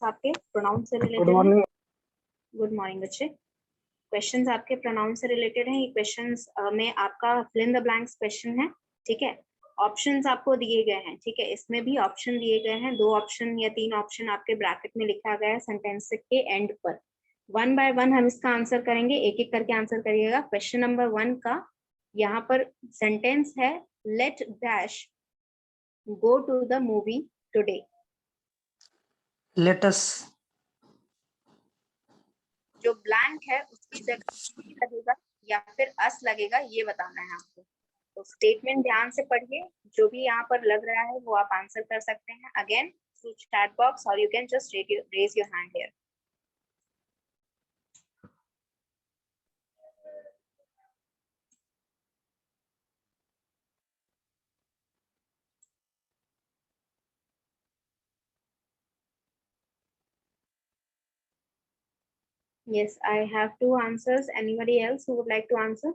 आपके प्रोनाउन से good related है। मॉर्निंग। गुड मॉर्निंग बच्चे। क्वेश्चंस आपके प्रोनाउन से रिलेटेड हैं। ये क्वेश्चंस में आपका fill in the blanks question है, ठीक है। ऑप्शंस आपको दिए गए हैं, ठीक है। इसमें भी ऑप्शन दिए गए हैं, 2 ऑप्शन या 3 ऑप्शन आपके ब्रैकेट में लिखा गया है सेंटेंस के एंड पर। 1 बाय 1 हम इसका आंसर करेंगे, एक एक करके आंसर करिएगा। क्वेश्चन नंबर 1 का यहाँ पर सेंटेंस है, let dash go to the movie today. Let us. जो ब्लैंक है उसकी जगह भी लगेगा या फिर अस लगेगा, ये बताना है आपको। तो स्टेटमेंट ध्यान से पढ़िए, जो भी यहाँ पर लग रहा है वो आप आंसर कर सकते हैं अगेन थ्रू चैट बॉक्स, और you can just raise your hand here. Yes, I have 2 answers. Anybody else who would like to answer?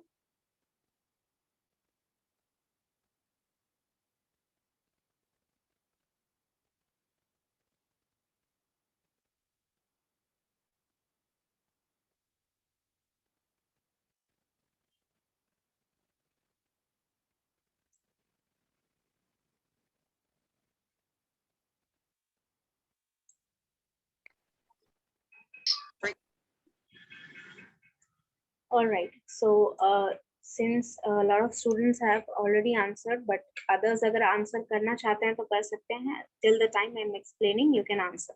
All right. So since a lot of students have already answered, but others अगर answer करना चाहते हैं तो कर सकते हैं. Till the time I'm explaining, you can answer.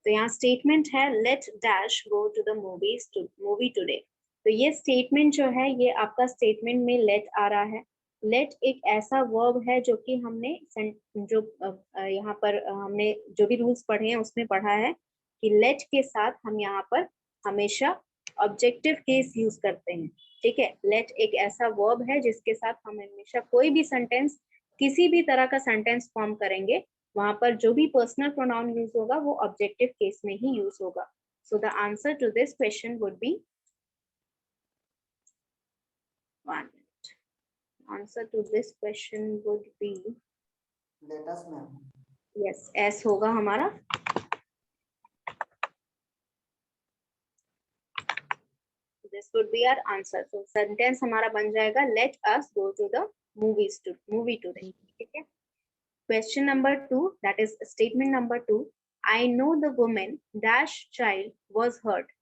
तो यहाँ statement है, let dash go to the movie today. तो ये statement जो है, ये आपका statement में let आ रहा है. Let एक ऐसा verb है जो कि हमने जो यहाँ पर हमने जो भी rules पढ़े हैं उसमें पढ़ा है कि let के साथ हम यहाँ पर हमेशा ऑब्जेक्टिव केस यूज करते हैं, ठीक है। लेट एक ऐसा वर्ब है जिसके साथ हम हमेशा कोई भी सेंटेंस, किसी भी तरह का सेंटेंस फॉर्म करेंगे, वहां पर जो भी पर्सनल प्रोनाउन यूज होगा वो ऑब्जेक्टिव केस में ही यूज होगा। So the answer to this question would be, answer to this question would be let us ma'am. Yes, us होगा हमारा। This would be our answer. So sentence हमारा बन जाएगा, let us go to the movie today, ठीक है। Question number 2, that is statement number 2. I know the woman dash child was hurt.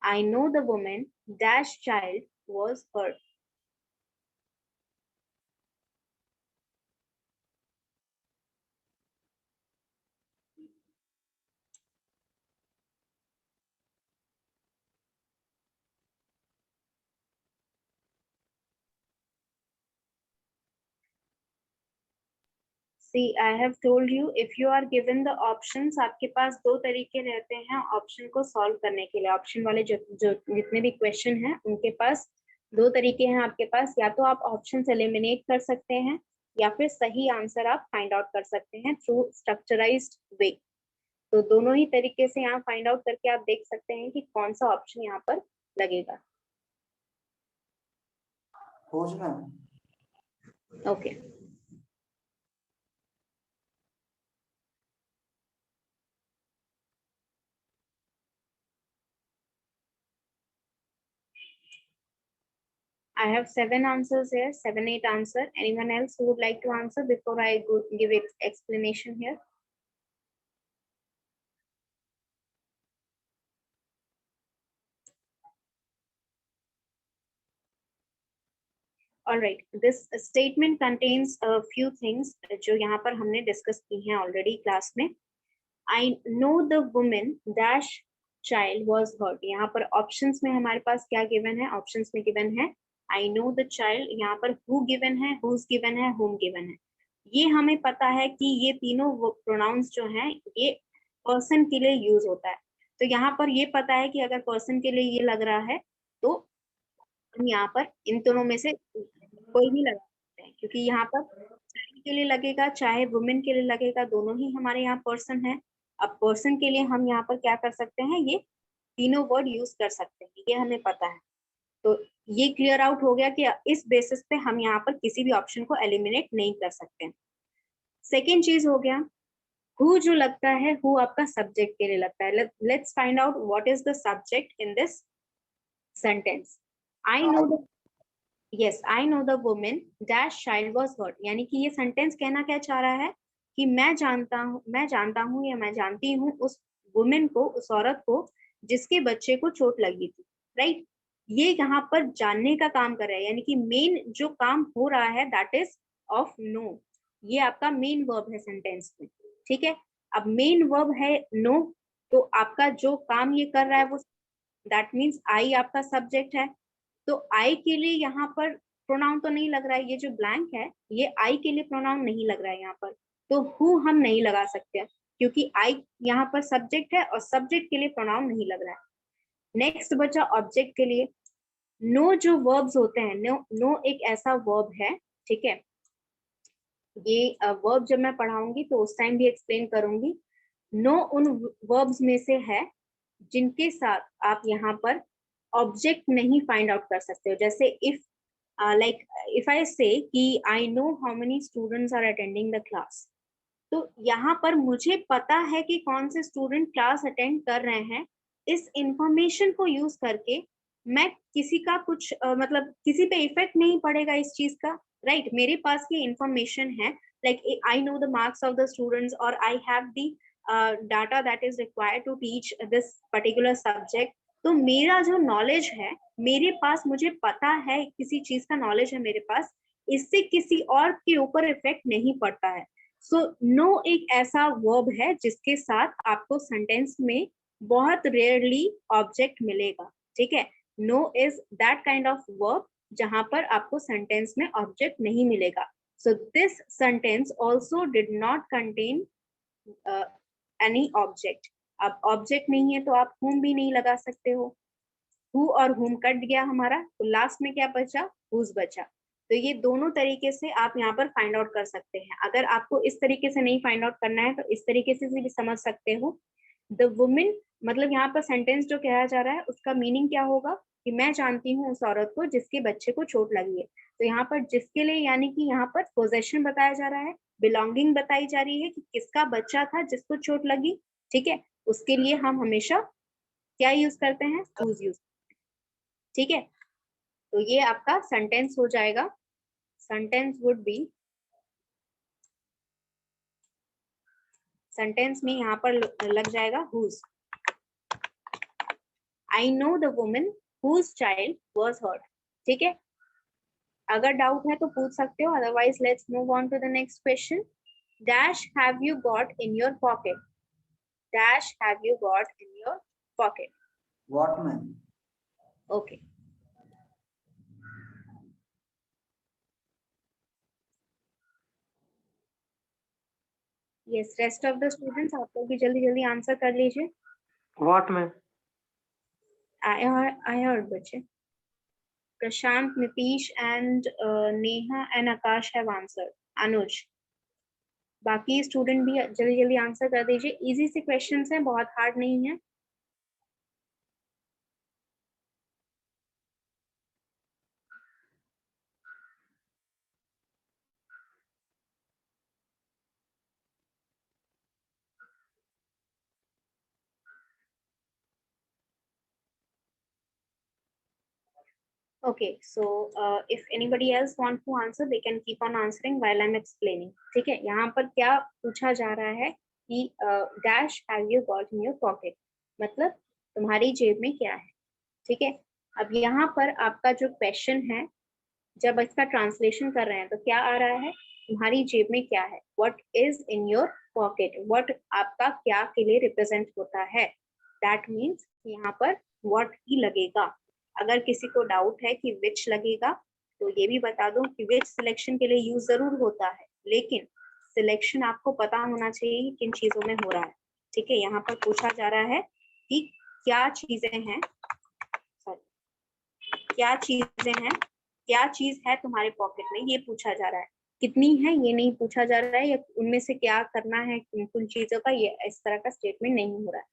I know the woman dash child was hurt. See, I have told you, if you are given the options, आपके पास 2 तरीके रहते हैं option को solve करने के लिए। Option वाले जो जितने भी क्वेश्चन हैं उनके पास 2 तरीके हैं आपके पास, या तो आप ऑप्शन एलिमिनेट कर सकते हैं या फिर सही आंसर आप फाइंड आउट कर सकते हैं थ्रू स्ट्रक्चराइज्ड वे। तो दोनों ही तरीके से यहाँ फाइंड आउट करके आप देख सकते हैं कि कौन सा ऑप्शन यहाँ पर लगेगा। Okay, I have 7 answers here, 7, 8 answer. Anyone else who would like to answer before I give explanation here? All right, this statement contains a few things जो यहाँ पर हमने डिस्कस की हैं ऑलरेडी क्लास में। I know the woman dash child was hurt. यहाँ पर options में हमारे पास क्या गिवन है? ऑप्शंस में गिवन है I know the child, यहाँ पर who गिवन है, whose गिवन है, whom गिवन है। ये हमें पता है कि ये तीनों प्रोनाउंस जो हैं ये पर्सन के लिए यूज होता है। तो यहाँ पर ये पता है कि अगर पर्सन के लिए ये लग रहा है तो हम यहाँ पर इन दोनों में से कोई भी लगा सकते हैं, क्योंकि यहाँ पर चाइल्ड के लिए लगेगा चाहे वुमेन के लिए लगेगा, दोनों ही हमारे यहाँ पर्सन है। अब पर्सन के लिए हम यहाँ पर क्या कर सकते हैं, ये तीनों वर्ड यूज कर सकते हैं, ये हमें पता है। तो ये क्लियर आउट हो गया कि इस बेसिस पे हम यहाँ पर किसी भी ऑप्शन को एलिमिनेट नहीं कर सकते। सेकेंड चीज हो गया, हु जो लगता है, हु आपका सब्जेक्ट के लिए लगता है. Let's find out what is the subject in this sentence. I know the, yes, I know the women dash child was hurt. यानी कि ये सेंटेंस कहना क्या चाह रहा है कि मैं जानता हूँ या मैं जानती हूँ उस वुमेन को, उस औरत को जिसके बच्चे को चोट लगी थी. राइट, ये यहाँ पर जानने का काम कर रहा है, यानी कि मेन जो काम हो रहा है दैट इज ऑफ नो. ये आपका मेन वर्ब है सेंटेंस में. ठीक है, अब मेन वर्ब है नो, तो आपका जो काम ये कर रहा है वो, दैट मीन्स आई आपका सब्जेक्ट है. तो आई के लिए यहाँ पर प्रोनाउन तो नहीं लग रहा है, ये जो ब्लैंक है ये आई के लिए प्रोनाउन नहीं लग रहा है यहाँ पर. तो हु हम नहीं लगा सकते क्योंकि आई यहाँ पर सब्जेक्ट है और सब्जेक्ट के लिए प्रोनाउन नहीं लग रहा है. नेक्स्ट बचा ऑब्जेक्ट के लिए. नो जो वर्ब्स होते हैं, नो एक ऐसा वर्ब है, ठीक है, ये वर्ब जब मैं पढ़ाऊंगी तो उस टाइम भी एक्सप्लेन करूंगी. नो उन वर्ब्स में से है जिनके साथ आप यहाँ पर ऑब्जेक्ट नहीं फाइंड आउट कर सकते हो. जैसे if like if I say कि I know how many students are attending the class, तो यहाँ पर मुझे पता है कि कौन से स्टूडेंट क्लास अटेंड कर रहे हैं. इस इंफॉर्मेशन को यूज करके मैं किसी का कुछ मतलब किसी पे इफेक्ट नहीं पड़ेगा इस चीज का. राइट, मेरे पास ये इंफॉर्मेशन है, like I know the marks of the students और I have the data that is required to teach this particular subject. तो मेरा जो नॉलेज है मेरे पास, मुझे पता है किसी चीज का नॉलेज है मेरे पास, इससे किसी और के ऊपर इफेक्ट नहीं पड़ता है. सो नो एक ऐसा वर्ब है जिसके साथ आपको सेंटेंस में बहुत रेयरली ऑब्जेक्ट मिलेगा. ठीक है, know is that kind of verb जहां पर आपको सेंटेंस में ऑब्जेक्ट नहीं मिलेगा. So this sentence also did not contain any object. अब ऑब्जेक्ट नहीं है तो आप whom भी नहीं लगा सकते हो. हु और whom कट गया हमारा, तो लास्ट में क्या बचा, whose बचा. तो ये दोनों तरीके से आप यहाँ पर फाइंड आउट कर सकते हैं. अगर आपको इस तरीके से नहीं फाइंड आउट करना है तो इस तरीके से भी समझ सकते हो. द वुमेन मतलब यहाँ पर सेंटेंस जो कहा जा रहा है उसका मीनिंग क्या होगा कि मैं जानती हूँ उस औरत को जिसके बच्चे को चोट लगी है. तो यहाँ पर जिसके लिए, यानी कि यहाँ पर पोजेशन बताया जा रहा है, बिलोंगिंग बताई जा रही है कि किसका बच्चा था जिसको चोट लगी. ठीक है, उसके लिए हम हमेशा क्या यूज करते हैं, whose यूज. ठीक है, तो ये आपका सेंटेंस हो जाएगा. सेंटेंस वुड बी, सेंटेंस में यहाँ पर लग जाएगा whose. I know the woman whose child was hurt. ठीक है, अगर डाउट है तो पूछ सकते हो, otherwise let's move on to the next question. Dash have you got in your pocket. Dash have you got in your pocket. What, ma'am? Okay, yes, rest of the students आप लोग भी जल्दी जल्दी आंसर कर लीजिए. What, ma'am? I heard बच्चे. Prashant, Nitish and Neha and Akash have answered. Anuj, बाकी student भी जल्दी जल्दी आंसर कर दीजिए. इजी से क्वेश्चंस हैं, बहुत हार्ड नहीं है. Okay, so if anybody else want to answer, they can keep on answering while I'm explaining. ठीक है, यहाँ पर क्या पूछा जा रहा है कि dash have you got in your pocket, मतलब तुम्हारी जेब में क्या है. ठीक है, अब यहाँ पर आपका जो क्वेश्चन है, जब इसका ट्रांसलेशन कर रहे हैं तो क्या आ रहा है, तुम्हारी जेब में क्या है. What is in your pocket, what आपका क्या के लिए रिप्रेजेंट होता है. That means यहाँ पर what ही लगेगा. अगर किसी को डाउट है कि विच लगेगा तो ये भी बता दूं कि विच सिलेक्शन के लिए यूज जरूर होता है, लेकिन सिलेक्शन आपको पता होना चाहिए किन चीजों में हो रहा है. ठीक है, यहाँ पर पूछा जा रहा है कि क्या चीजें हैं, क्या चीजें हैं, क्या चीज है तुम्हारे पॉकेट में, ये पूछा जा रहा है. कितनी है ये नहीं पूछा जा रहा है, या उनमें से क्या करना है किन चीजों का, ये इस तरह का स्टेटमेंट नहीं हो रहा है.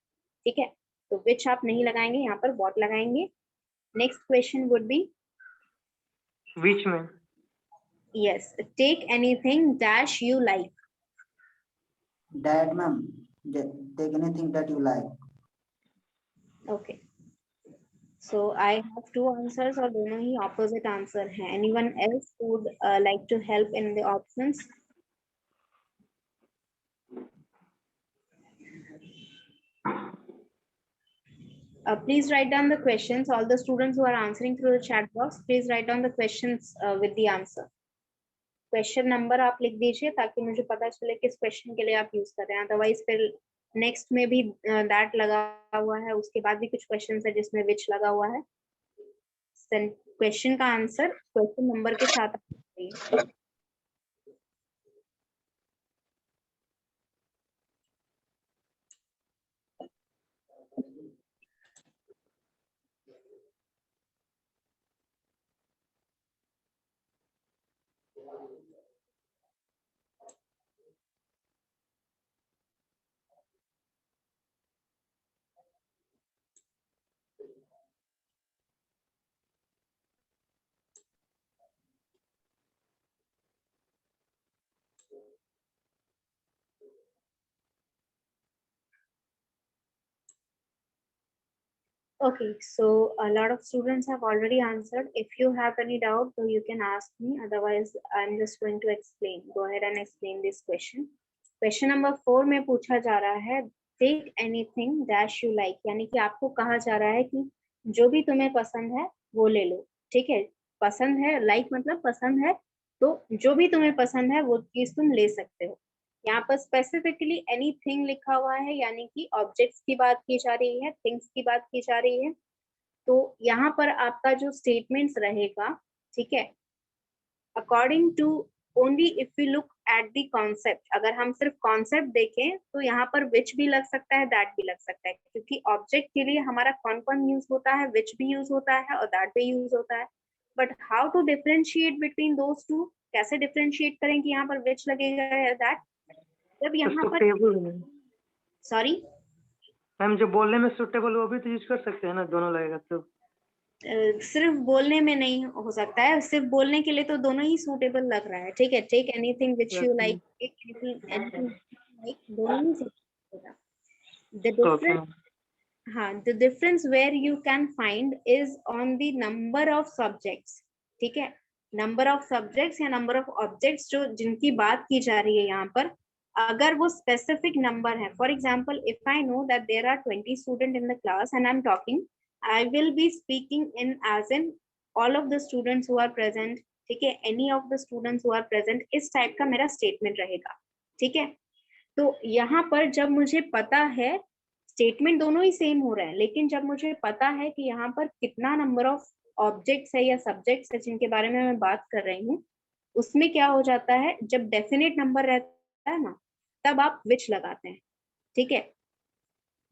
ठीक है, तो विच आप नहीं लगाएंगे, यहाँ पर व्हाट लगाएंगे. Next question would be Which, ma'am? yes, take anything dash you like. Dad, ma'am. Take anything that you like. Okay. So I have two answers और दोनों ही opposite answer हैं. Anyone else would like to help in the options? Please write down the questions. All the students who are answering through the chat box, please write down the questions with the answer. Question number आप लिख दीजिए ताकि मुझे पता चले किस question के लिए आप यूज कर रहे हैं. अदरवाइज फिर नेक्स्ट में भी दैट लगा हुआ है, उसके बाद भी कुछ क्वेश्चन है जिसमें विच लगा हुआ है. क्वेश्चन का आंसर क्वेश्चन नंबर के साथ आइए. Okay, so a lot of students have already answered. If you have any doubt, so you can ask me. Otherwise, I'm just going to explain. Go ahead and explain this question. Question number 4 में पूछा जा रहा है take anything dash you like, यानी कि आपको कहा जा रहा है कि जो भी तुम्हें पसंद है वो ले लो. ठीक है, पसंद है, like मतलब पसंद है, तो जो भी तुम्हें पसंद है वो चीज तुम ले सकते हो. यहाँ पर स्पेसिफिकली एनीथिंग लिखा हुआ है, यानी कि ऑब्जेक्ट्स की बात की जा रही है, थिंग्स की बात की जा रही है. तो यहाँ पर आपका जो स्टेटमेंट्स रहेगा, ठीक है, according to only if you look at the concept. अगर हम सिर्फ कॉन्सेप्ट देखें तो यहाँ पर विच भी लग सकता है, दैट भी लग सकता है, क्योंकि ऑब्जेक्ट के लिए हमारा कौन कौन यूज होता है, विच भी यूज होता है और दैट भी यूज होता है. But how to differentiate between those two, कैसे डिफरेंशिएट करें कि यहाँ पर विच लगेगा या दैट. जब यहाँ पर सॉरी मैम जो बोलने में सुटेबल वो भी तो यूज कर सकते हैं ना, दोनों लगेगा तो. सिर्फ बोलने में नहीं हो सकता है, सिर्फ बोलने के लिए तो दोनों ही सूटेबल लग रहा है. ठीक है, take anything which you like, anything like, दोनों ही सूटेबल. द डिफरेंस, हाँ, the difference where you can find is on the number of subjects. ठीक है, नंबर ऑफ सब्जेक्ट्स या नंबर ऑफ ऑब्जेक्ट्स जो जिनकी बात की जा रही है यहाँ पर, अगर वो स्पेसिफिक नंबर है. For example, if I know that there are 20 student in the class and I am talking, I will be speaking in as in all of the students who are present. ठीक है, any of the students who are present, इस type का मेरा statement रहेगा. ठीक है, तो यहाँ पर जब मुझे पता है, स्टेटमेंट दोनों ही सेम हो रहे हैं, लेकिन जब मुझे पता है कि यहाँ पर कितना नंबर ऑफ ऑब्जेक्ट्स है या सब्जेक्ट्स है जिनके बारे में मैं बात कर रही हूँ, उसमें क्या हो जाता है, जब डेफिनेट नंबर रहता है ना, तब आप विच लगाते हैं. ठीक है,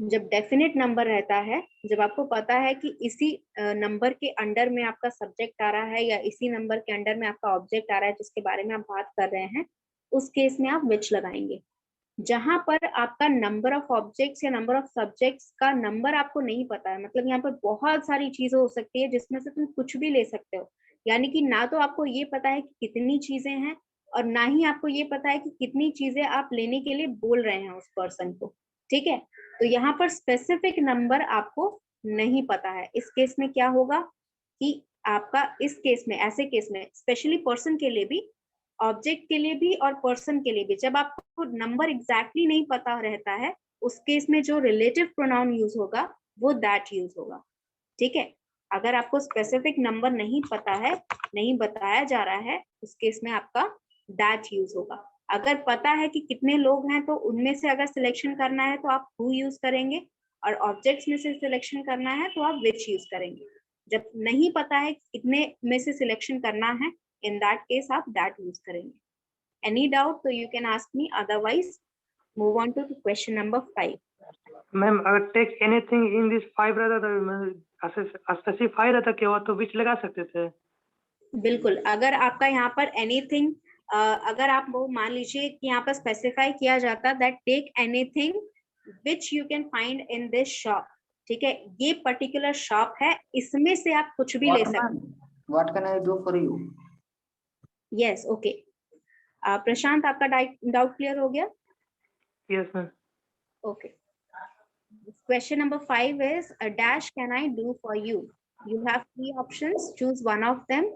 जब डेफिनेट नंबर रहता है, जब आपको पता है कि इसी नंबर के अंडर में आपका सब्जेक्ट आ रहा है या इसी नंबर के अंडर में आपका ऑब्जेक्ट आ रहा है जिसके बारे में आप बात कर रहे हैं, उस केस में आप विच लगाएंगे. जहां पर आपका नंबर ऑफ ऑब्जेक्ट्स या नंबर ऑफ सब्जेक्ट्स का नंबर आपको नहीं पता है, मतलब यहाँ पर बहुत सारी चीजें हो सकती है जिसमें से तुम कुछ भी ले सकते हो. यानी कि ना तो आपको ये पता है कि कितनी चीजें हैं, और ना ही आपको ये पता है कि कितनी चीजें आप लेने के लिए बोल रहे हैं उस पर्सन को. ठीक है, तो यहाँ पर स्पेसिफिक नंबर आपको नहीं पता है. इस केस में क्या होगा कि आपका, इस केस में, ऐसे केस में स्पेशली पर्सन के लिए भी, ऑब्जेक्ट के लिए भी और पर्सन के लिए भी, जब आपको नंबर एग्जैक्टली नहीं पता रहता है, उस केस में जो रिलेटिव प्रोनाउन यूज होगा वो दैट यूज होगा. ठीक है, अगर आपको स्पेसिफिक नंबर नहीं पता है, नहीं बताया जा रहा है, उस केस में आपका दैट यूज होगा. अगर पता है कि कितने लोग हैं तो उनमें से अगर सिलेक्शन करना है तो आप हु यूज करेंगे, और ऑब्जेक्ट्स में से सिलेक्शन करना है तो आप विच यूज करेंगे. जब नहीं पता है कितने में से सिलेक्शन करना है, इन दैट केस आप दैट यूज करेंगे. एनी डाउट तो you can ask me, otherwise move on to question number 5. Ma'am अगर टेक एनीथिंग इन दिस 5 रहता तो स्पेसिफाई रहता क्या हुआ तो विच लगा सकते थे. बिल्कुल, अगर आपका यहाँ पर एनीथिंग, अगर आप वो मान लीजिए कि यहाँ पर स्पेसिफाई किया जाता that take anything which you can find in this shop. ठीक है, ये पर्टिकुलर शॉप है, इसमें से आप कुछ भी ले सकते हैं. What can I do for you. Yes, okay. Prashant, आपका डाउट क्लियर हो गया? Yes, ma'am. Okay. Question number 5 is a dash can I do for you? You have 3 options. Choose one of them.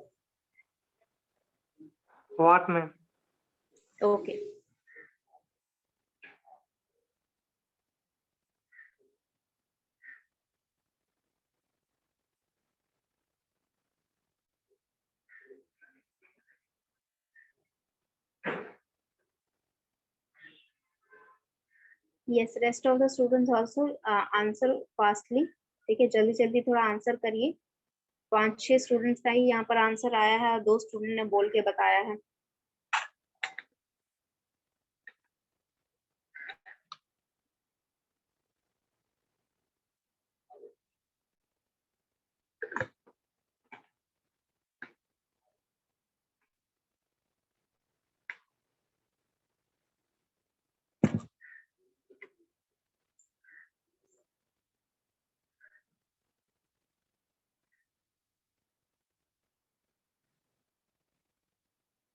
What, ma'am? Okay. Yes, rest of the students also answer fastly. ठीक है, जल्दी जल्दी थोड़ा answer करिए. 5-6 students का ही यहाँ पर answer आया है और 2 स्टूडेंट ने बोल के बताया है.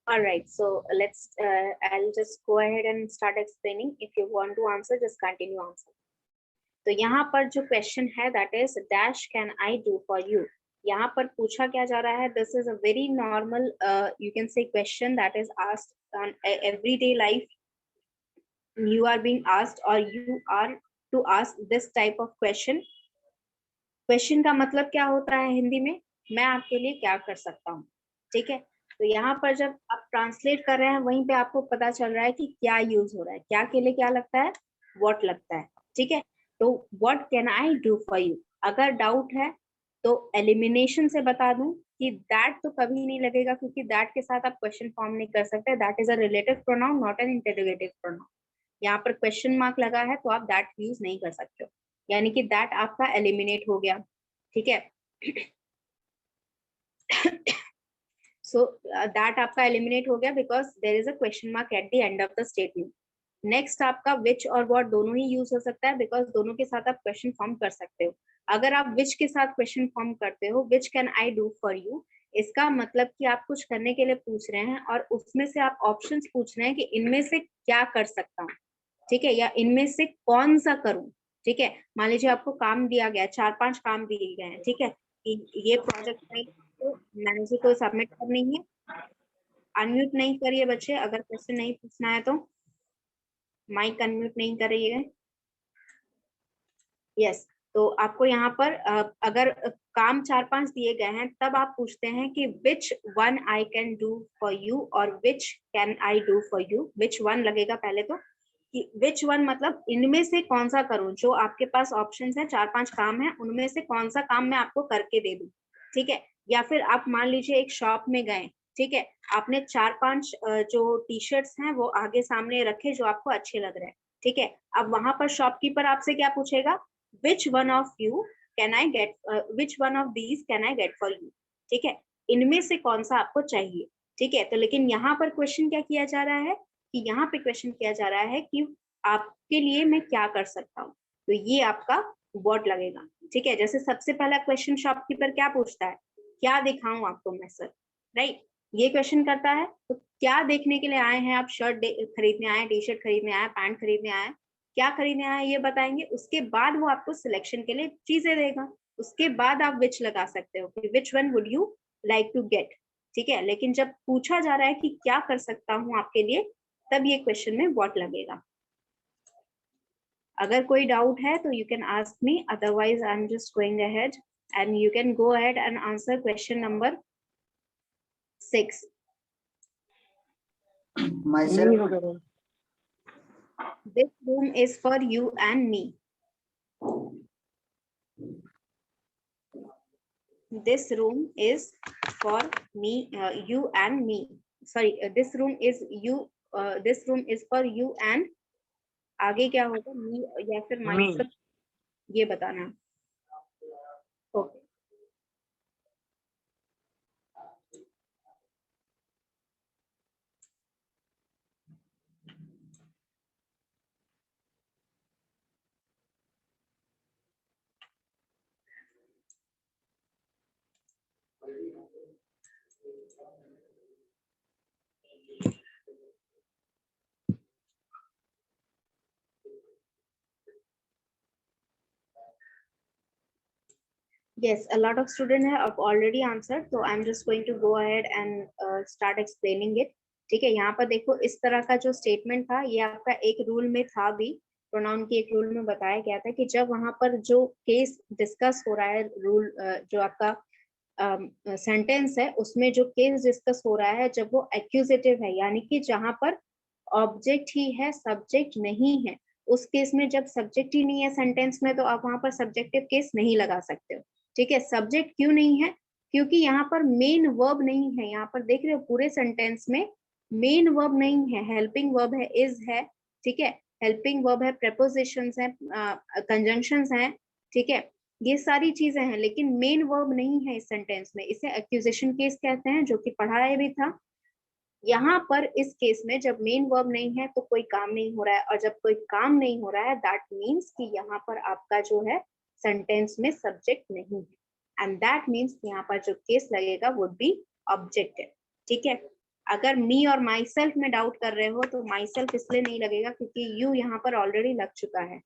All right, so I'll just go ahead and start explaining. If you want to answer, just continue answer. तो यहाँ पर जो क्वेश्चन है that is dash can I do for you. यहाँ पर पूछा क्या जा रहा है? This is a very normal you can say question that is asked on everyday life. You are being asked or you are to ask this type of question. Question का मतलब क्या होता है हिंदी में? मैं आपके लिए क्या कर सकता हूँ. ठीक है, तो यहाँ पर जब आप ट्रांसलेट कर रहे हैं वहीं पे आपको पता चल रहा है कि क्या यूज हो रहा है. क्या के लिए क्या लगता है? व्हाट लगता है. ठीक है, तो what can I do for you. अगर डाउट है तो एलिमिनेशन से बता दूं कि दैट तो कभी नहीं लगेगा क्योंकि दैट के साथ आप क्वेश्चन फॉर्म नहीं कर सकते. That is a relative pronoun not an interrogative pronoun. यहाँ पर क्वेश्चन मार्क लगा है तो आप दैट यूज नहीं कर सकते हो, यानी कि दैट आपका एलिमिनेट हो गया. ठीक है, सो दैट आपका एलिमिनेट हो गया because there is a question mark at the end of the statement. Next आपका विच और व्हाट दोनों ही यूज हो सकता है बिकॉज दोनों के साथ आप क्वेश्चन फॉर्म कर सकते हो. अगर आप विच के साथ क्वेश्चन फॉर्म करते हो, विच can I do for you, इसका मतलब कि आप कुछ करने के लिए पूछ रहे हैं और उसमें से आप ऑप्शंस पूछ रहे हैं कि इनमें से क्या कर सकता हूँ. ठीक है, या इनमें से कौन सा करूं. ठीक है, मान लीजिए आपको काम दिया गया, 4-5 काम दिए गए हैं. ठीक है, ये प्रोजेक्ट तो मैनेजर को सबमिट करनी है. अनम्यूट नहीं करिए बच्चे, अगर क्वेश्चन नहीं पूछना है तो माइक अनम्यूट नहीं करिएगा. यस, तो आपको यहाँ पर अगर काम 4-5 दिए गए हैं तब आप पूछते हैं कि which one I can do for you और which can I do for you. Which one लगेगा पहले तो कि विच वन मतलब इनमें से कौन सा करूं. जो आपके पास ऑप्शंस है, 4-5 काम है, उनमें से कौन सा काम मैं आपको करके दे दूं. ठीक है, या फिर आप मान लीजिए एक शॉप में गए. ठीक है, आपने 4-5 जो टी शर्ट्स हैं वो आगे सामने रखे जो आपको अच्छे लग रहे हैं. ठीक है, अब वहां पर शॉपकीपर आपसे क्या पूछेगा? which one of you can I get which one of these can I get for you. ठीक है, इनमें से कौन सा आपको चाहिए. ठीक है, तो लेकिन यहाँ पर क्वेश्चन क्या किया जा रहा है कि यहाँ पे क्वेश्चन किया जा रहा है कि आपके लिए मैं क्या कर सकता हूँ. तो ये आपका व्हाट लगेगा. ठीक है, जैसे सबसे पहला क्वेश्चन शॉपकीपर क्या पूछता है? क्या दिखाऊं आपको मैं सर. राइट, ये क्वेश्चन करता है. तो क्या देखने के लिए आए हैं आप? शर्ट खरीदने आए, टी शर्ट खरीदने आए, पैंट खरीदने आए, क्या खरीदने आए ये बताएंगे. उसके बाद वो आपको सिलेक्शन के लिए चीजें देगा. उसके बाद आप विच लगा सकते हो कि which one would you like to get. ठीक है, लेकिन जब पूछा जा रहा है कि क्या कर सकता हूँ आपके लिए, तब ये क्वेश्चन में व्हाट लगेगा. अगर कोई डाउट है तो you can ask me, otherwise I am just going ahead and you can go ahead and answer question number 6. Myself. This room is for you and me. This room is for me, you and me. Sorry, this room is you. This room is for you and आगे क्या होगा? Me या फिर myself, ये बताना. Okay. Yes, a lot of students have already answered, so I'm just going to go ahead and start explaining it. ठीक है, यहाँ पर देखो इस तरह का जो स्टेटमेंट था ये आपका एक रूल में था भी, प्रोनाउन की एक रूल में बताया गया था कि जब वहां पर जो केस डिस्कस हो रहा है, रूल जो आपका सेंटेंस है उसमें जो केस डिस्कस हो रहा है जब वो एक्यूजेटिव है, यानी कि जहां पर ऑब्जेक्ट ही है सब्जेक्ट नहीं है, उस केस में जब सब्जेक्ट ही नहीं है सेंटेंस में तो आप वहां पर सब्जेक्टिव केस नहीं लगा सकते हो। ठीक है, सब्जेक्ट क्यों नहीं है? क्योंकि यहाँ पर मेन वर्ब नहीं है। यहाँ पर देख रहे हो पूरे सेंटेंस में मेन वर्ब नहीं है, हेल्पिंग वर्ब है, इज है। ठीक है, हेल्पिंग वर्ब है, प्रेपोजिशंस है, कंजंक्शंस हैं। ठीक है, ये सारी चीजें हैं, लेकिन मेन वर्ब नहीं है इस सेंटेंस में। इसे एक्यूजेशन केस कहते हैं, जो कि पढ़ाया भी था। यहाँ पर इस केस में जब मेन वर्ब नहीं है तो कोई काम नहीं हो रहा है, और जब कोई काम नहीं हो रहा है दैट मीन्स कि यहाँ पर आपका जो है सेंटेंस में सब्जेक्ट नहीं है, एंड दैट मीन्स यहाँ पर जो केस लगेगा वुड बी ऑब्जेक्टिव। ठीक है, अगर मी और माई सेल्फ में डाउट कर रहे हो तो माई सेल्फ इसलिए नहीं लगेगा क्योंकि यू यहाँ पर ऑलरेडी लग चुका है।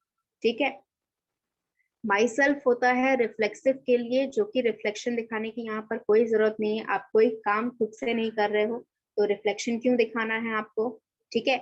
ठीक है, माई सेल्फ होता है रिफ्लेक्सिव के लिए, जो कि रिफ्लेक्शन दिखाने की यहाँ पर कोई जरूरत नहीं है। आप कोई काम खुद से नहीं कर रहे हो तो रिफ्लेक्शन क्यों दिखाना है आपको? ठीक है,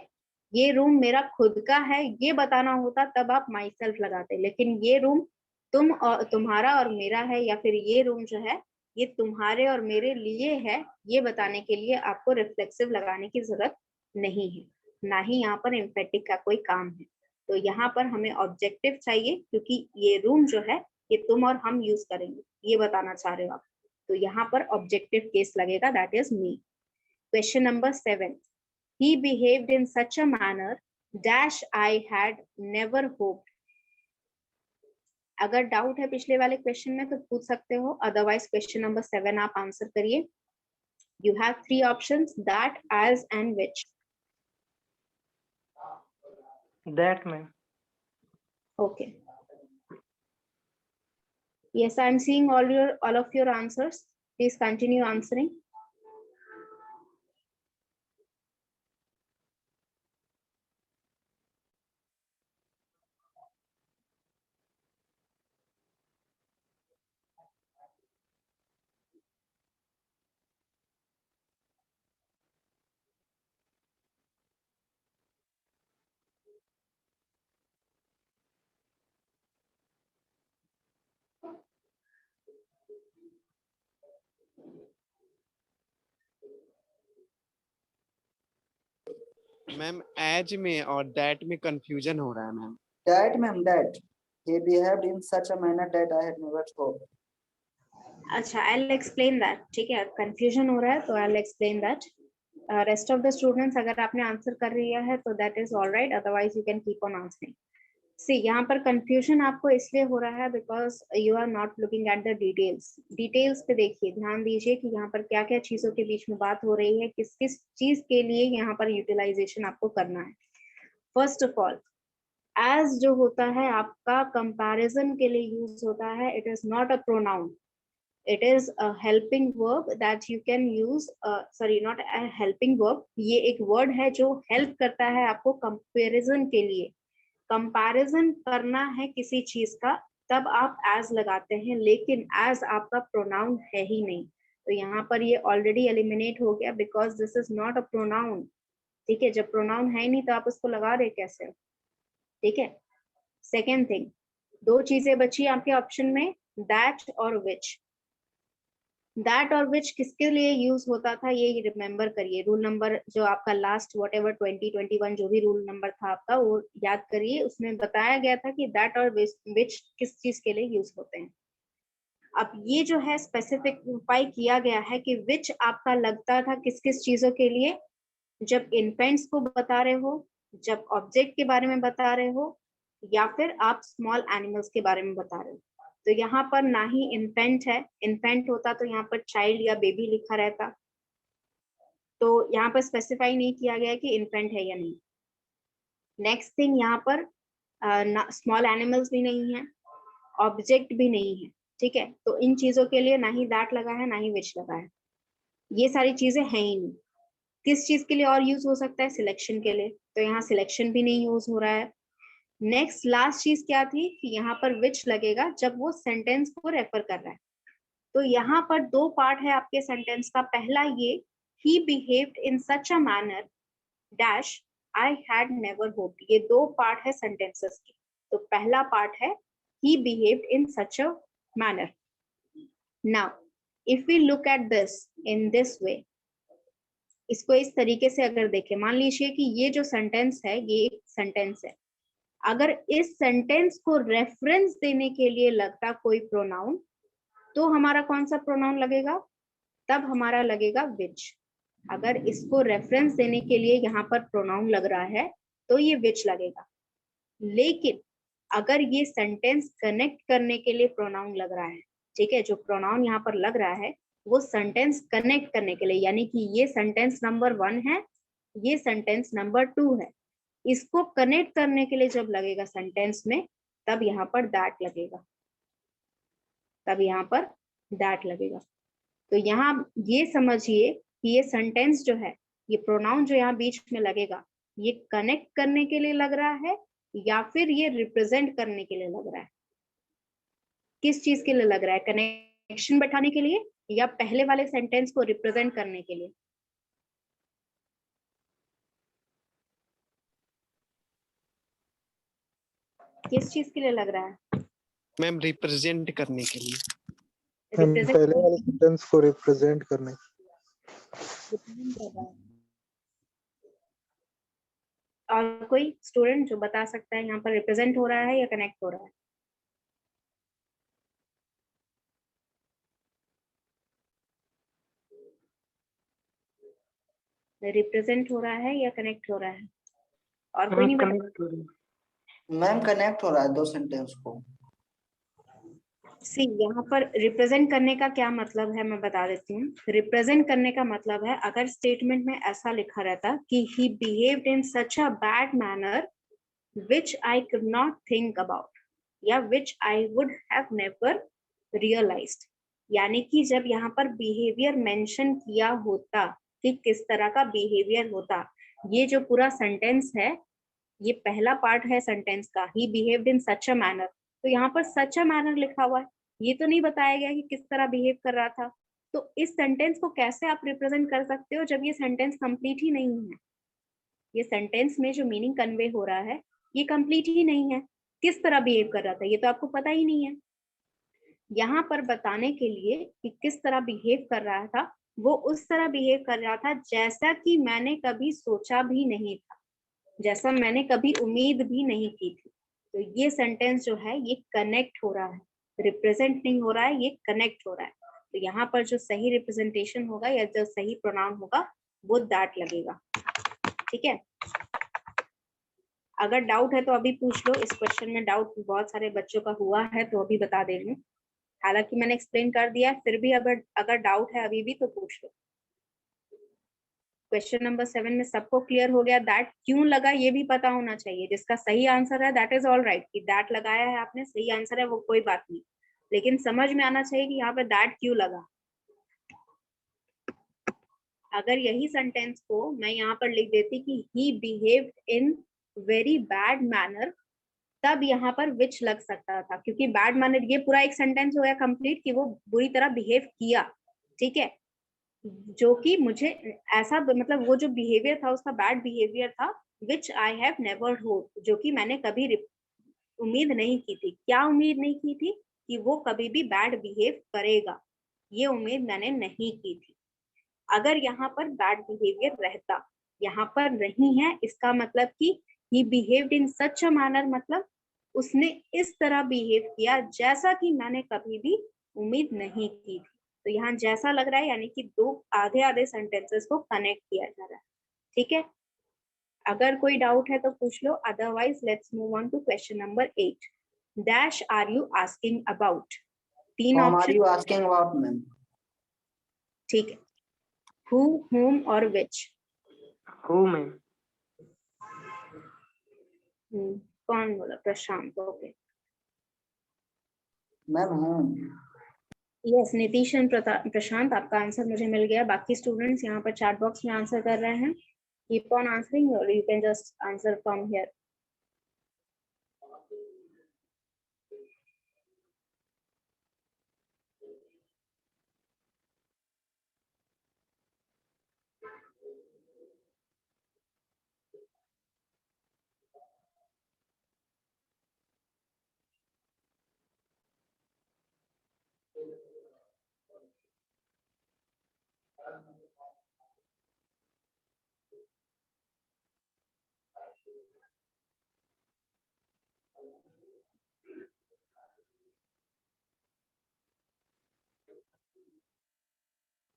ये रूम मेरा खुद का है ये बताना होता तब आप माई सेल्फ लगाते, लेकिन ये रूम तुम और तुम्हारा और मेरा है, या फिर ये रूम जो है ये तुम्हारे और मेरे लिए है, ये बताने के लिए आपको रिफ्लेक्सिव लगाने की जरूरत नहीं है, ना ही यहाँ पर एम्फेटिक का कोई काम है। तो यहाँ पर हमें ऑब्जेक्टिव चाहिए क्योंकि ये रूम जो है ये तुम और हम यूज करेंगे, ये बताना चाह रहे हो आप। तो यहाँ पर ऑब्जेक्टिव केस लगेगा, that is me. Question number 7, he behaved in such a manner dash I had never hoped। अगर डाउट है पिछले वाले क्वेश्चन में तो पूछ सकते हो, अदरवाइज क्वेश्चन नंबर 7 आप आंसर करिए। You have 3 options, that, as and which. That, ma'am. Okay, yes, I'm seeing all of your answers. Please continue answering. Ma'am as में और दैट में कंफ्यूजन हो रहा है ma'am. That, ma'am, that. He behaved in such a manner that I had never hoped. अच्छा, I'll explain that. ठीक है, confusion हो रहा है तो I'll explain that. Rest of the students अगर आपने आंसर कर लिया है तो that is all right, otherwise you can keep on answering. See, यहाँ पर confusion आपको इसलिए हो रहा है because you are not looking at the details. Details पे देखिए, ध्यान दीजिए कि यहाँ पर क्या क्या चीजों के बीच में बात हो रही है, किस किस चीज के लिए यहाँ पर यूटिलाइजेशन आपको करना है। फर्स्ट ऑफ ऑल, एज जो होता है आपका कंपैरिजन के लिए यूज होता है, it is not a pronoun, it is a helping verb that you can use, sorry, not a helping verb, ये एक word है जो help करता है आपको comparison के लिए। comparison करना है किसी चीज का तब आप as लगाते हैं, लेकिन as आपका pronoun है ही नहीं, तो यहाँ पर ये already eliminate हो गया because this is not a pronoun। ठीक है, जब pronoun है ही नहीं तो आप उसको लगा रहे कैसे? ठीक है, second thing, 2 चीजें बची आपके ऑप्शन में, that और which। दैट और विच किसके लिए यूज होता था ये रिमेम्बर करिए, रूल नंबर जो आपका लास्ट वॉट एवर 2021 जो भी रूल नंबर था आपका वो याद करिए, उसमें बताया गया था कि दैट और विच किस चीज के लिए यूज होते हैं। अब ये जो है स्पेसिफाई किया गया है कि विच आपका लगता था किस किस चीजों के लिए, जब इन्फेंट्स को बता रहे हो, जब ऑब्जेक्ट के बारे में बता रहे हो, या फिर आप स्मॉल एनिमल्स के बारे में बता रहे हो। तो यहाँ पर ना ही इन्फेंट है, इन्फेंट होता तो यहाँ पर चाइल्ड या बेबी लिखा रहता, तो यहाँ पर स्पेसिफाई नहीं किया गया कि इन्फेंट है या नहीं। नेक्स्ट थिंग, यहाँ पर स्मॉल एनिमल्स भी नहीं है, ऑब्जेक्ट भी नहीं है। ठीक है, तो इन चीजों के लिए ना ही दैट लगा है ना ही विच लगा है, ये सारी चीजें हैं ही नहीं। किस चीज के लिए और यूज हो सकता है? सिलेक्शन के लिए, तो यहाँ सिलेक्शन भी नहीं यूज हो रहा है। नेक्स्ट लास्ट चीज क्या थी कि यहाँ पर विच लगेगा जब वो सेंटेंस को रेफर कर रहा है। तो यहाँ पर दो पार्ट है आपके सेंटेंस का। पहला ये he behaved in such a manner dash I had never hoped, ये दो पार्ट है सेंटेंसेस की। तो पहला पार्ट है he behaved in such a manner. Now if we look at this in this way, इसको इस तरीके से अगर देखें, मान लीजिए कि ये जो सेंटेंस है ये एक सेंटेंस है, अगर इस सेंटेंस को रेफरेंस देने के लिए लगता कोई प्रोनाउन, तो हमारा कौन सा प्रोनाउन लगेगा? तब हमारा लगेगा विच। अगर इसको रेफरेंस देने के लिए यहाँ पर प्रोनाउन लग रहा है तो ये विच लगेगा। लेकिन अगर ये सेंटेंस कनेक्ट करने के लिए प्रोनाउन लग रहा है, ठीक है, जो प्रोनाउन यहाँ पर लग रहा है वो सेंटेंस कनेक्ट करने के लिए, यानी कि ये सेंटेंस नंबर 1 है, ये सेंटेंस नंबर 2 है, इसको कनेक्ट करने के लिए जब लगेगा सेंटेंस में, तब यहाँ पर दैट लगेगा, तब यहाँ पर दैट लगेगा। तो यहाँ ये समझिए कि ये सेंटेंस जो है, ये प्रोनाउन जो यहाँ बीच में लगेगा, ये कनेक्ट करने के लिए लग रहा है या फिर ये रिप्रेजेंट करने के लिए लग रहा है? किस चीज के लिए लग रहा है? कनेक्शन बैठाने के लिए या पहले वाले सेंटेंस को रिप्रेजेंट करने के लिए? किस चीज के लिए लग रहा है? मैम रिप्रेजेंट करने के लिए। रिप्रेजेंट पहले वाले सेंटेंस को रिप्रेजेंट करने। कर रहा है। और कोई स्टूडेंट जो बता सकता है यहाँ पर रिप्रेजेंट हो रहा है या कनेक्ट हो रहा है? रिप्रेजेंट हो रहा है या कनेक्ट हो रहा है? और कोई नहीं बता? कनेक्ट हो रही है। मैम कनेक्ट हो रहा है दो सेंटेंस को। सी यहाँ पर रिप्रेजेंट करने का क्या मतलब है मैं बता देती हूँ। रिप्रेजेंट करने का मतलब है, अगर स्टेटमेंट में ऐसा लिखा रहता कि he behaved in such a bad manner which I could not think about या which I would have never realized, यानी कि जब यहाँ पर बिहेवियर मेंशन किया होता कि किस तरह का बिहेवियर होता, ये जो पूरा सेंटेंस है, ये पहला पार्ट है सेंटेंस का, he behaved in such a manner, तो यहाँ पर सच अ मैनर लिखा हुआ है, ये तो नहीं बताया गया कि किस तरह बिहेव कर रहा था। तो इस सेंटेंस को कैसे आप रिप्रेजेंट कर सकते हो जब ये सेंटेंस कंप्लीट ही नहीं है? ये सेंटेंस में जो मीनिंग कन्वे हो रहा है ये कंप्लीट ही नहीं है। किस तरह बिहेव कर रहा था ये तो आपको पता ही नहीं है। यहाँ पर बताने के लिए कि किस तरह बिहेव कर रहा था, वो उस तरह बिहेव कर रहा था जैसा कि मैंने कभी सोचा भी नहीं था, जैसा मैंने कभी उम्मीद भी नहीं की थी। तो ये सेंटेंस जो है ये कनेक्ट हो रहा है, रिप्रेजेंट नहीं हो रहा है, ये कनेक्ट हो रहा है। तो यहाँ पर जो सही रिप्रेजेंटेशन होगा या जो सही प्रोनाउन होगा वो दैट लगेगा। ठीक है, अगर डाउट है तो अभी पूछ लो। इस क्वेश्चन में डाउट बहुत सारे बच्चों का हुआ है तो अभी बता दे रही हूँ। हालांकि मैंने एक्सप्लेन कर दिया, फिर भी अगर डाउट है अभी भी तो पूछ लो। क्वेश्चन नंबर 7 में सबको क्लियर हो गया दैट क्यों लगा, ये भी पता होना चाहिए। जिसका सही आंसर है दैट इज ऑल राइट, कि दैट लगाया है आपने, सही आंसर है वो, कोई बात नहीं, लेकिन समझ में आना चाहिए कि यहाँ पे दैट क्यों लगा। अगर यही सेंटेंस को मैं यहाँ पर लिख देती कि he behaved in very bad manner, तब यहाँ पर विच लग सकता था, क्योंकि बैड मैनर ये पूरा एक सेंटेंस हो गया कंप्लीट कि वो बुरी तरह बिहेव किया। ठीक है, जो कि मुझे ऐसा मतलब वो जो बिहेवियर था उसका बैड बिहेवियर था, विच आई हैव नेवर होप्ड, जो कि मैंने कभी उम्मीद नहीं की थी। क्या उम्मीद नहीं की थी? कि वो कभी भी बैड बिहेव करेगा, ये उम्मीद मैंने नहीं की थी। अगर यहाँ पर बैड बिहेवियर रहता, यहाँ पर नहीं है, इसका मतलब कि he behaved in such a manner, मतलब उसने इस तरह बिहेव किया जैसा कि मैंने कभी भी उम्मीद नहीं की थी। तो यहाँ जैसा लग रहा है, यानी कि दो आधे आधे सेंटेंसेस को कनेक्ट किया जा रहा है। ठीक है, अगर कोई डाउट है तो पूछ लो, otherwise let's move on to question number 8। Dash are you asking about? तीन Whom are option. you asking about, ma'am? ठीक है, who, whom और which? Who ma'am? कौन बोला? Prashant. Okay, ma'am whom? Yes, Nitish and Prashant, आपका आंसर मुझे मिल गया। बाकी स्टूडेंट्स यहाँ पर चैट बॉक्स में आंसर कर रहे हैं। कीप ऑन आंसरिंग और you can just answer from here.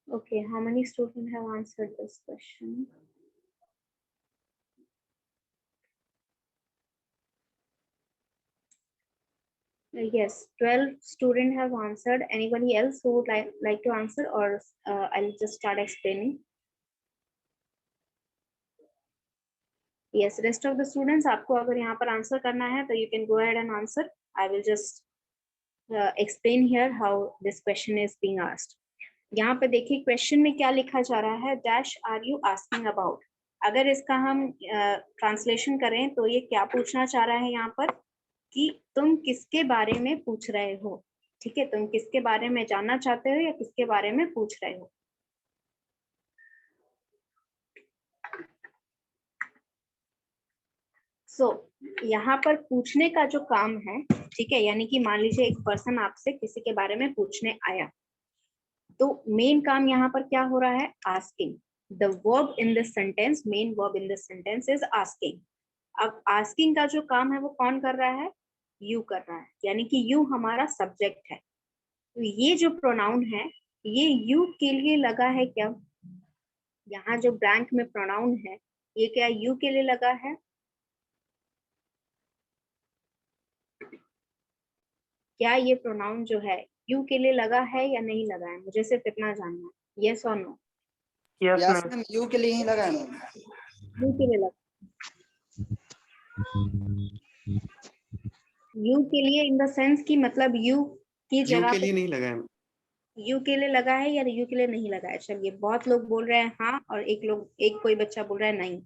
Okay, how many students have answered this question? Yes, 12 students have answered. Anybody else who would like to answer, or I'll just start explaining? Yes, rest of the students, आपको अगर यहाँ पर answer करना है तो you can go ahead and answer. I will just explain here how this question is being asked. यहाँ पे देखिए क्वेश्चन में क्या लिखा जा रहा है, dash are you asking about. अगर इसका हम ट्रांसलेशन करें तो ये क्या पूछना चाह रहा है यहाँ पर कि तुम किसके बारे में पूछ रहे हो. ठीक है, तुम किसके बारे में जानना चाहते हो या किसके बारे में पूछ रहे हो. यहाँ पर पूछने का जो काम है, ठीक है, यानी कि मान लीजिए एक पर्सन आपसे किसी के बारे में पूछने आया, तो मेन काम यहाँ पर क्या हो रहा है, asking. The verb in this sentence, main verb in this sentence is asking. अब आस्किंग का जो काम है वो कौन कर रहा है, यू कर रहा है, यानी कि यू हमारा सब्जेक्ट है. तो ये जो प्रोनाउन है ये यू के लिए लगा है क्या, यहाँ जो ब्लैंक में प्रोनाउन है ये क्या यू के लिए लगा है, क्या ये प्रोनाउन जो है यू के लिए लगा है या नहीं लगा है, मुझे सिर्फ इतना जानना है. यस और no. Yes yes ma'am. Ma'am, you के लिए ही लगा है मैम. यू के लिए लगा, यू के लिए इन द सेंस की मतलब यू की यू जगह के पे लिए नहीं लगा है. यू के लिए लगा है या यू के लिए नहीं लगा है. चलिए, बहुत लोग बोल रहे हैं हाँ और एक कोई बच्चा बोल रहा है नहीं.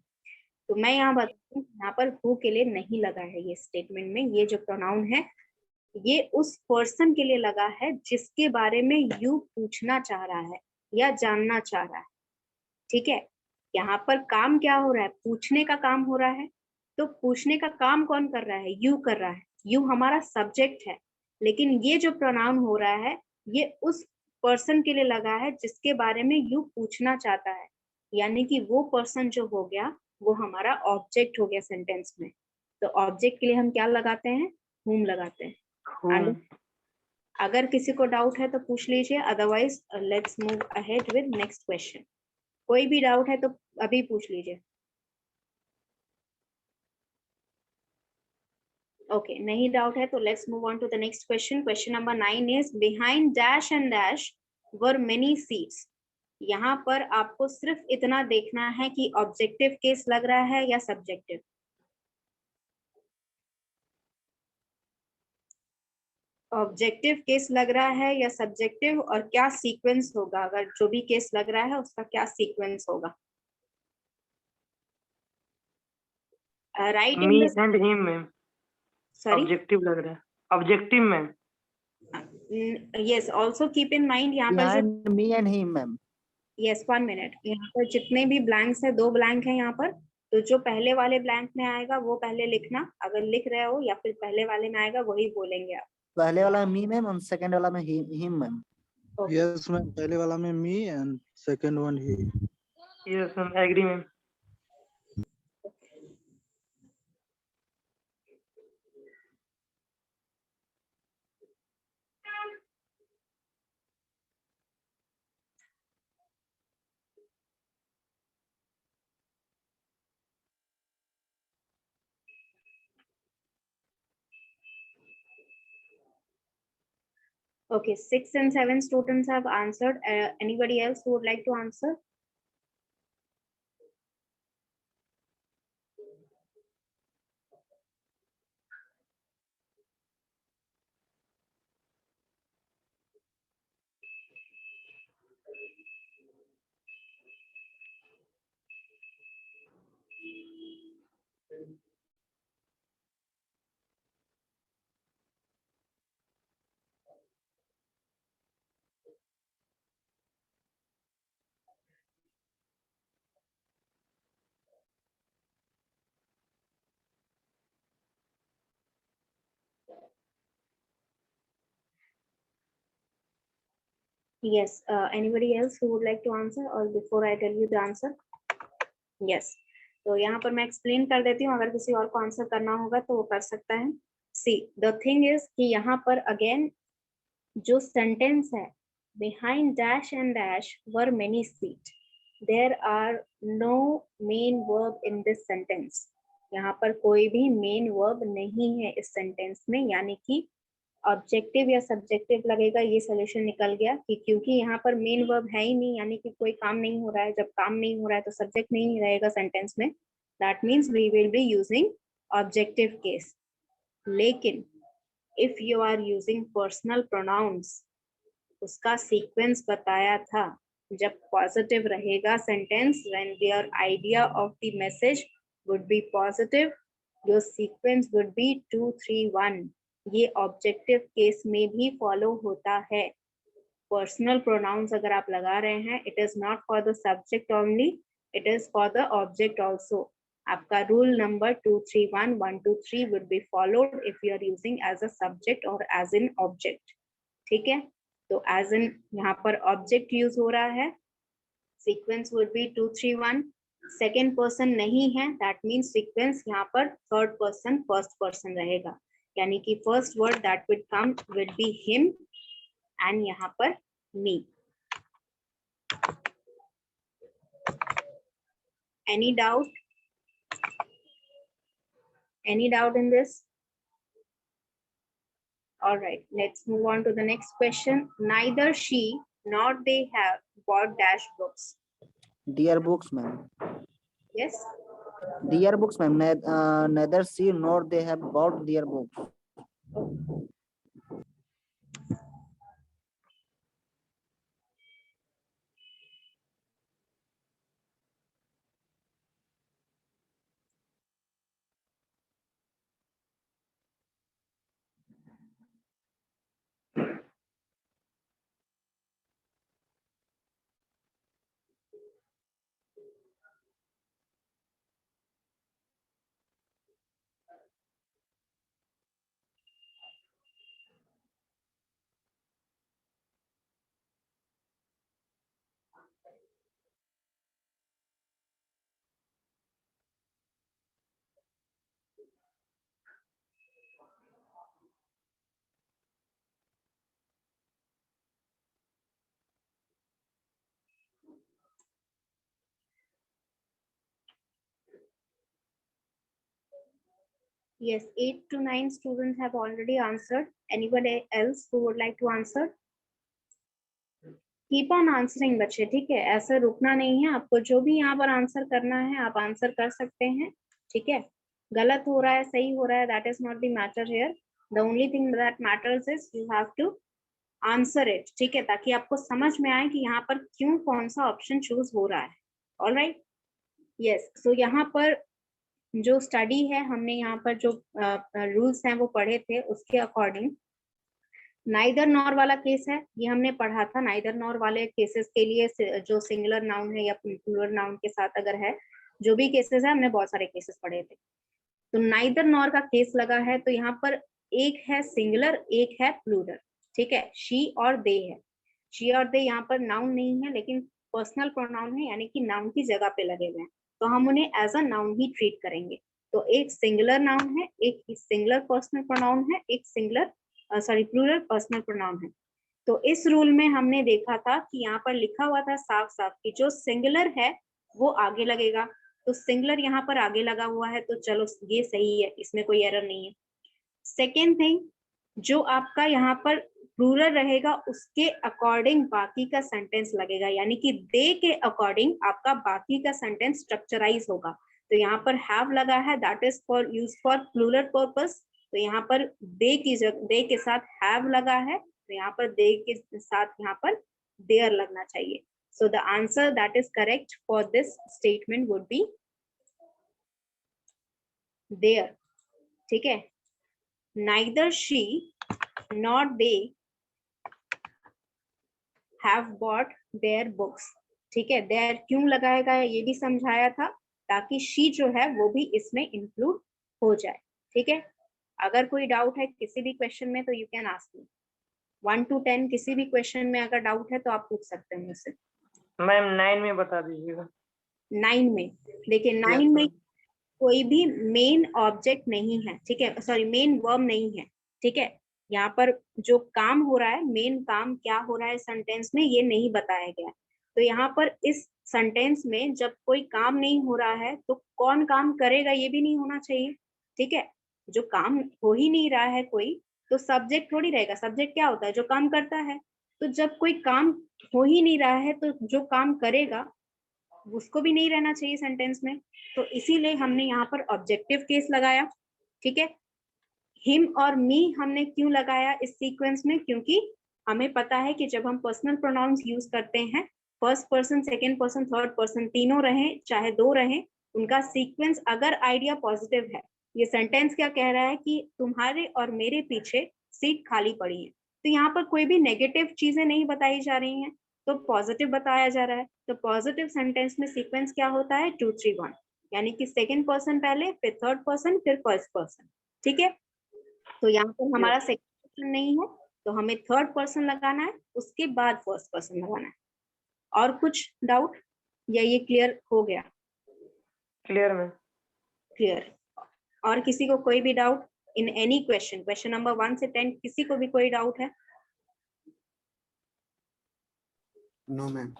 तो मैं यहाँ बताती हूँ, यहाँ पर हु के लिए नहीं लगा है. ये स्टेटमेंट में ये जो प्रोनाउन है ये उस पर्सन के लिए लगा है जिसके बारे में यू पूछना चाह रहा है या जानना चाह रहा है. ठीक है, यहाँ पर काम क्या हो रहा है, पूछने का काम हो रहा है. तो पूछने का काम कौन कर रहा है, यू कर रहा है. यू हमारा सब्जेक्ट है, लेकिन ये जो प्रोनाउन हो रहा है ये उस पर्सन के लिए लगा है जिसके बारे में यू पूछना चाहता है, यानी कि वो पर्सन जो हो गया वो हमारा ऑब्जेक्ट हो गया सेंटेंस में. तो ऑब्जेक्ट के लिए हम क्या लगाते हैं, whom लगाते हैं. Whom. अगर किसी को डाउट है तो पूछ लीजिए, otherwise let's move ahead with next question. कोई भी डाउट है तो अभी पूछ लीजिए. ओके, नहीं डाउट है तो let's move on to the next question. Question number 9 is behind dash and dash were many seats. यहाँ पर आपको सिर्फ इतना देखना है कि ऑब्जेक्टिव केस लग रहा है या सब्जेक्टिव. ऑब्जेक्टिव केस लग रहा है या सब्जेक्टिव, और क्या सीक्वेंस होगा, अगर जो भी केस लग रहा है उसका क्या सीक्वेंस होगा. Right me in the, and him ma'am. Sorry, objective लग रहा है. Objective ma'am. Yes, also keep in mind यहाँ पर जो, Behind me and him ma'am. Yes 1 minute, यहाँ पर जितने भी ब्लैंक्स है, 2 ब्लैंक है यहाँ पर, तो जो पहले वाले ब्लैंक में आएगा वो पहले लिखना, अगर लिख रहे हो, या फिर पहले वाले में आएगा वही बोलेंगे आप. पहले वाला मी मैम और सेकंड वाला में him ma'am. Okay. Yes, ma'am. पहले वाला में me and second one he. Yes ma'am, agree ma'am. Okay, 6 and 7 students have answered. Anybody else who would like to answer? Yes, anybody else who would like to answer, or before I tell you the answer? Yes, तो यहाँ पर मैं explain कर देती हूँ, अगर किसी और को आंसर करना होगा तो वो कर सकता है. सी द थिंग इज कि यहाँ पर अगेन जो सेंटेंस है, behind dash and dash were many seat, there are no main verb in this sentence. यहाँ पर कोई भी मेन वर्ब नहीं है इस सेंटेंस में, यानी कि ऑब्जेक्टिव या सब्जेक्टिव लगेगा, ये सोल्यूशन निकल गया कि क्योंकि यहाँ पर मेन वर्ब है ही नहीं, यानी कि कोई काम नहीं हो रहा है। जब काम नहीं हो रहा है तो सब्जेक्ट नहीं रहेगा सेंटेंस में, that means we will be using objective case. लेकिन if you are using personal pronouns, उसका सीक्वेंस बताया था, जब पॉजिटिव रहेगा sentence, when their idea of the message would be positive, your sequence would be 2 3 1। ये objective case में भी follow होता है। पर्सनल प्रोनाउंस अगर आप लगा रहे हैं, it is not for the subject only, it is for the object also. आपका rule number 2 3 1 1 2 3 would be followed if you are using as a subject और एज इन ऑब्जेक्ट। ठीक है, तो एज इन यहाँ पर ऑब्जेक्ट यूज हो रहा है, sequence would be 2 3 1। Second person नहीं है, दैट मीन्स सीक्वेंस यहाँ पर थर्ड पर्सन फर्स्ट पर्सन रहेगा, यानी कि first word that will come will be him and यहाँ पर me. Any doubt? Any doubt in this? All right, let's move on to the next question. Neither she nor they have bought dash books. Dear books, ma'am. Yes, Dear books, ma'am. Neither she nor they have bought their books. yes, 8 to 9 students have already answered. Anybody else who would like to answer? Keep on answering बच्चे, ठीक है, ऐसा रुकना नहीं है। आपको जो भी यहाँ पर आंसर करना है आप आंसर कर सकते हैं, ठीक है। गलत हो रहा है सही हो रहा है, that is not the matter here. The only thing that matters is you have to answer it, ठीक है, ताकि आपको समझ में आए कि यहाँ पर क्यों कौन सा ऑप्शन चूज हो रहा है। ऑलराइट, यस, सो यहाँ पर जो स्टडी है, हमने यहाँ पर जो रूल्स हैं वो पढ़े थे, उसके अकॉर्डिंग नाइदर नॉर वाला केस है, ये हमने पढ़ा था। नाइदर नॉर वाले केसेस के लिए जो सिंगुलर नाउन है या प्लूरल नाउन के साथ अगर है, जो भी केसेस है, हमने बहुत सारे केसेस पढ़े थे। तो नाइदर नॉर का केस लगा है, तो यहाँ पर एक है सिंगुलर, एक है प्लूरल, ठीक है। शी और दे है, शी और दे यहाँ पर नाउन नहीं है, लेकिन पर्सनल प्रोनाउन है, यानी कि नाउन की जगह पे लगे हुए हैं, तो हम उन्हें एज अ नाउन ही ट्रीट करेंगे। तो एक सिंगुलर नाउन है, एक सिंगुलर पर्सनल प्रोनाउन है, एक सिंगुलर प्लूरल पर्सनल प्रोनाउन है। तो इस रूल में हमने देखा था कि यहाँ पर लिखा हुआ था साफ साफ कि जो सिंगुलर है वो आगे लगेगा, तो सिंगुलर यहाँ पर आगे लगा हुआ है, तो चलो ये सही है, इसमें कोई एरर नहीं है। सेकेंड थिंग, जो आपका यहाँ पर प्लूरल रहेगा उसके अकॉर्डिंग बाकी का सेंटेंस लगेगा, यानी कि दे के अकॉर्डिंग आपका बाकी का सेंटेंस स्ट्रक्चराइज होगा। तो यहाँ पर हैव लगा है, that is for use for plural purpose, तो यहाँ पर दे की जगह दे के साथ हैव लगा है, तो यहाँ पर दे के साथ यहाँ पर देयर लगना चाहिए। So the answer that is correct for this statement would be there, ठीक है। Neither she not they have bought their books, ठीक है। देयर क्यों लगाएगा ये भी समझाया था, ताकि शी जो है वो भी इसमें इंक्लूड हो जाए, ठीक है। अगर कोई डाउट है किसी भी क्वेश्चन में तो you can ask me. 1 to 10 किसी भी क्वेश्चन में अगर डाउट है तो आप पूछ सकते हैं मुझसे। मैम 9 में बता दीजिएगा। 9 में देखिए, 9 में कोई भी मेन ऑब्जेक्ट नहीं है, ठीक है, सॉरी मेन वर्ब नहीं है, ठीक है। यहाँ पर जो काम हो रहा है, मेन काम क्या हो रहा है सेंटेंस में, ये नहीं बताया गया है। तो यहाँ पर इस सेंटेंस में जब कोई काम नहीं हो रहा है तो कौन काम करेगा ये भी नहीं होना चाहिए, ठीक है। जो काम हो ही नहीं रहा है कोई, तो सब्जेक्ट थोड़ी रहेगा। सब्जेक्ट क्या होता है, जो काम करता है। तो जब कोई काम हो ही नहीं रहा है तो जो काम करेगा उसको भी नहीं रहना चाहिए सेंटेंस में। तो इसीलिए हमने यहाँ पर ऑब्जेक्टिव केस लगाया, ठीक है। हिम और मी हमने क्यों लगाया इस सीक्वेंस में, क्योंकि हमें पता है कि जब हम पर्सनल प्रोनाउंस यूज करते हैं, first person, second person, third person तीनों रहे चाहे दो रहे, उनका सीक्वेंस अगर आइडिया पॉजिटिव है, ये सेंटेंस क्या कह रहा है कि तुम्हारे और मेरे पीछे सीट खाली पड़ी है। तो यहाँ पर कोई भी नेगेटिव चीजें नहीं बताई जा रही हैं, तो पॉजिटिव बताया जा रहा है। तो पॉजिटिव सेंटेंस में सीक्वेंस क्या होता है, 2 3 1, यानी कि सेकेंड पर्सन पहले, फिर थर्ड पर्सन, फिर फर्स्ट पर्सन, ठीक है। तो यहाँ पर हमारा सेकंड पर्सन नहीं है, तो हमें थर्ड पर्सन लगाना है, उसके बाद फर्स्ट पर्सन लगाना है। और कुछ डाउट या ये क्लियर हो गया? Clear ma'am. क्लियर। और किसी को कोई भी doubt in any question, question number 1 से 10, किसी को भी कोई डाउट है? No ma'am.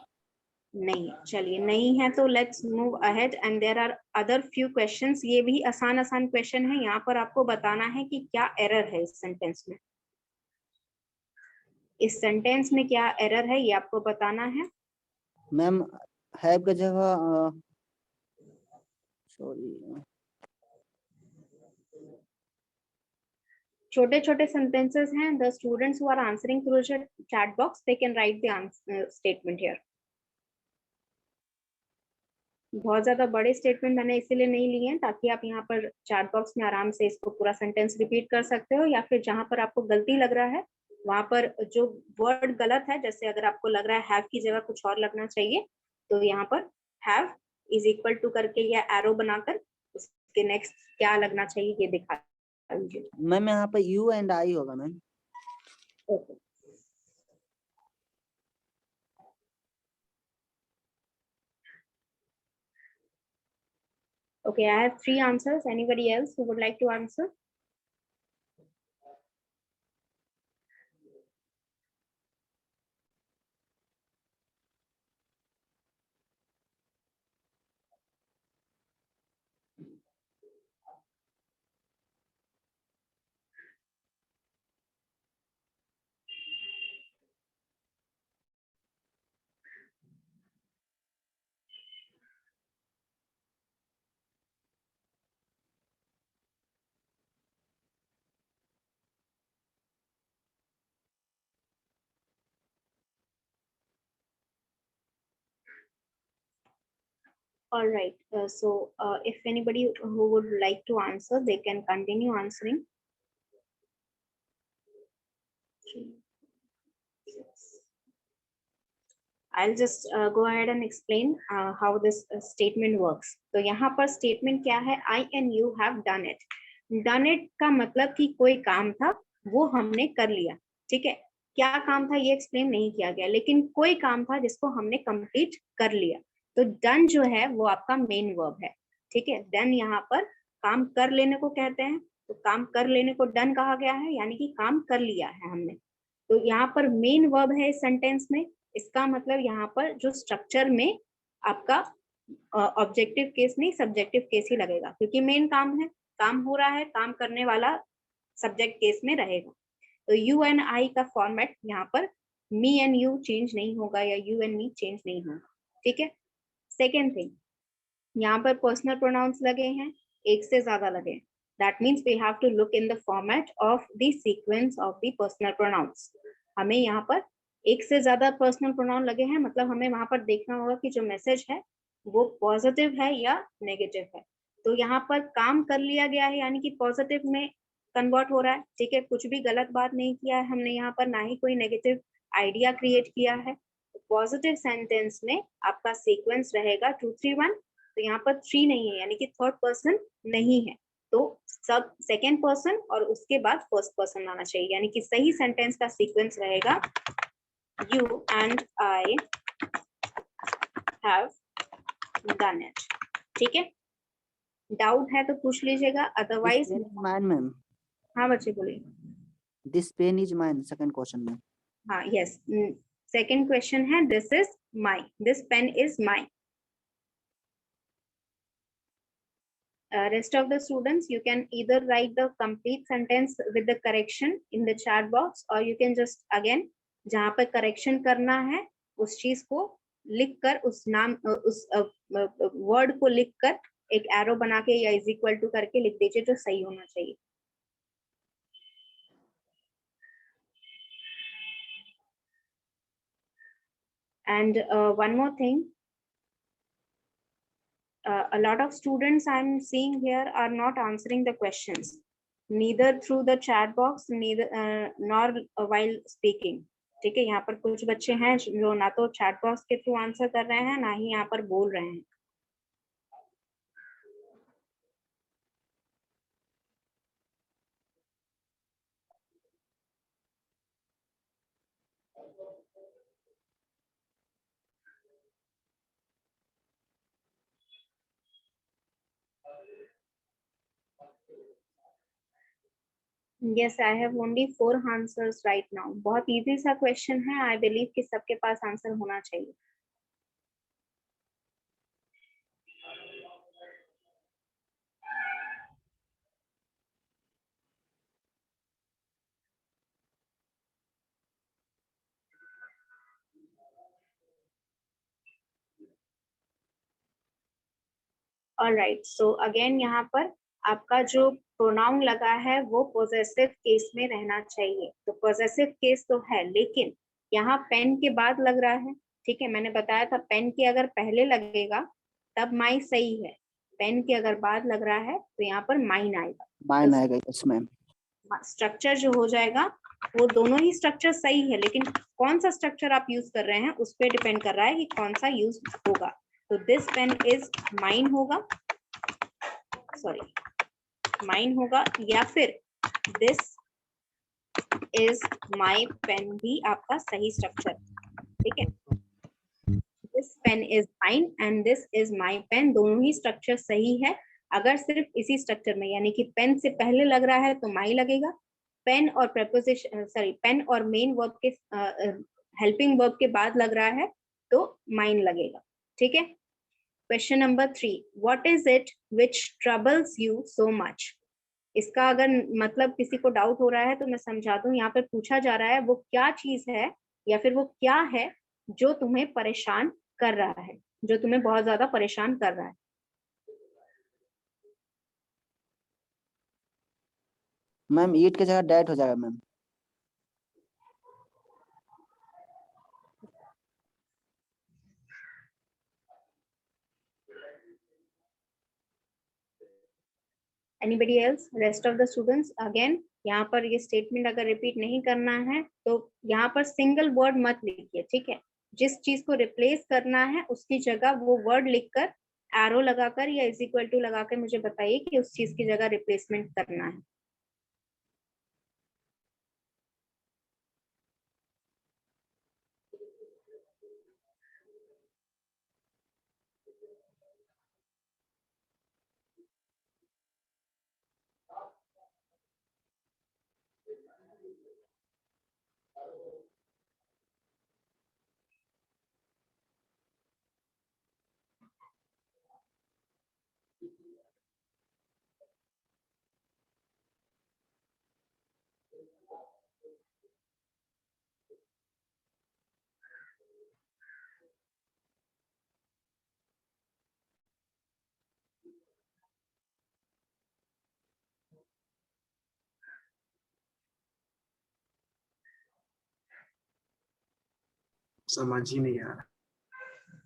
नहीं, चलिए नहीं है तो let's move ahead and there are other few questions. ये भी आसान आसान क्वेश्चन है, यहाँ पर आपको बताना है कि क्या एरर है इस सेंटेंस में। इस सेंटेंस में क्या एरर है ये आपको बताना है। मैम हैव का जगह सॉरी छोटे छोटे सेंटेंसेस हैं। The students who are answering through the chat box they can write the statement here. बहुत ज्यादा बड़े स्टेटमेंट मैंने इसीलिए नहीं लिए हैं ताकि आप यहाँ पर चैट बॉक्स में आराम से इसको पूरा सेंटेंस रिपीट कर सकते हो, या फिर जहां पर आपको गलती लग रहा है वहां पर जो वर्ड गलत है, जैसे अगर आपको लग रहा है हैव की जगह कुछ और लगना चाहिए, तो यहाँ पर हैव इज इक्वल टू करके या एरो बनाकर उसके नेक्स्ट क्या लगना चाहिए ये दिखा दीजिए। मैम यहाँ पर यू एंड आई होगा ma'am. Okay, okay, I have 3 answers. Anybody else who would like to answer? All right. If anybody who would like to answer, they can continue answering. 3, 6. I'll just go ahead and explain how this statement works. तो यहाँ पर statement क्या है? I and you have done it. Done it का मतलब कि कोई काम था वो हमने कर लिया, ठीक है। क्या काम था ये एक्सप्लेन नहीं किया गया, लेकिन कोई काम था जिसको हमने कंप्लीट कर लिया। तो डन जो है वो आपका मेन वर्ब है, ठीक है। डन यहाँ पर काम कर लेने को कहते हैं, तो काम कर लेने को डन कहा गया है, यानी कि काम कर लिया है हमने। तो यहाँ पर मेन वर्ब है इस सेंटेंस में, इसका मतलब यहाँ पर जो स्ट्रक्चर में आपका ऑब्जेक्टिव केस नहीं सब्जेक्टिव केस ही लगेगा, क्योंकि मेन काम है, काम हो रहा है, काम करने वाला सब्जेक्ट केस में रहेगा। तो यू एंड आई का फॉर्मेट यहाँ पर मी एंड यू चेंज नहीं होगा या यू एंड मी चेंज नहीं होगा, ठीक है। सेकेंड थिंग, यहाँ पर पर्सनल प्रोनाउंस लगे हैं, एक से ज्यादा लगे, that means we have to look in the format of the sequence of the personal pronouns. हमें यहाँ पर एक से ज्यादा पर्सनल प्रोनाउन लगे हैं, मतलब हमें वहां पर देखना होगा कि जो मैसेज है वो पॉजिटिव है या नेगेटिव है। तो यहाँ पर काम कर लिया गया है यानी कि पॉजिटिव में कन्वर्ट हो रहा है, ठीक है। कुछ भी गलत बात नहीं किया है हमने यहाँ पर, ना ही कोई नेगेटिव आइडिया क्रिएट किया है। पॉजिटिव सेंटेंस में आपका सीक्वेंस रहेगा 2 3 1। तो यहाँ पर 3 नहीं है, यानी कि थर्ड पर्सन नहीं है, तो सब सेकेंड पर्सन और उसके बाद फर्स्ट पर्सन आना चाहिए, यानी कि सही सेंटेंस का सीक्वेंस रहेगा you and I have done it, ठीक है। डाउट है तो पूछ लीजिएगा, This otherwise pen is mine, ma'am. हाँ बच्चे बोलिए। This pen is mine. Second question, ma'am. हाँ यस, सेकंड क्वेश्चन है this is my, this pen is my. Rest of the students, you can either write the complete sentence with the correction in the chat box, or you can just again जहाँ पर correction करना है उस चीज को लिख कर, उस नाम उस वर्ड को लिख कर एक एरो बना के या इज इक्वल टू करके लिख दीजिए जो सही होना चाहिए। And one more thing, a lot of students I'm seeing here are not answering the questions, neither through the chat box, neither nor while speaking. ठीक है, यहाँ पर कुछ बच्चे हैं जो ना तो चैट बॉक्स के थ्रू आंसर कर रहे हैं, ना ही यहाँ पर बोल रहे हैं। Yes, I have only 4 answers right now. बहुत इजी सा क्वेश्चन है, आई बिलीव कि सबके पास आंसर होना चाहिए। ऑलराइट, सो अगेन यहाँ पर आपका जो प्रोनाउन लगा है वो पॉजेसिव केस में रहना चाहिए। तो पॉजेसिव केस तो है, लेकिन यहाँ पेन के बाद लग रहा है। ठीक है, मैंने बताया था पेन के अगर पहले लगेगा तब माई सही है, पेन के अगर बाद लग रहा है तो यहाँ पर माइन आएगा। Mine आएगा, yes ma'am. स्ट्रक्चर जो हो जाएगा वो दोनों ही स्ट्रक्चर सही है, लेकिन कौन सा स्ट्रक्चर आप यूज कर रहे हैं उस पर डिपेंड कर रहा है कि कौन सा यूज होगा। तो दिस पेन इज माइन होगा, सॉरी माइन होगा, या फिर दिस इज माई पेन भी आपका सही स्ट्रक्चर। ठीक है, this pen is mine and this is my pen, दोनों ही स्ट्रक्चर सही है। अगर सिर्फ इसी स्ट्रक्चर में यानी कि पेन से पहले लग रहा है तो माई लगेगा, पेन और प्रेपोजिशन सॉरी पेन और मेन वर्ब के हेल्पिंग वर्ब के बाद लग रहा है तो माइन लगेगा। ठीक है, question number 3, what is it which troubles you so much. इसका अगर मतलब किसी को डाउट हो रहा है तो मैं समझा दूं, यहाँ पर पूछा जा रहा है वो क्या चीज है या फिर वो क्या है जो तुम्हें परेशान कर रहा है, जो तुम्हें बहुत ज्यादा परेशान कर रहा है। मैम ईट की जगह डैट हो जाएगा ma'am. Anybody else? Rest of the students, again यहाँ पर ये स्टेटमेंट अगर रिपीट नहीं करना है तो यहाँ पर सिंगल वर्ड मत लिखिए। ठीक है, जिस चीज को रिप्लेस करना है उसकी जगह वो वर्ड लिखकर एरो लगाकर या इज इक्वल टू लगाकर मुझे बताइए कि उस चीज की जगह रिप्लेसमेंट करना है। समझ ही नहीं आ रहा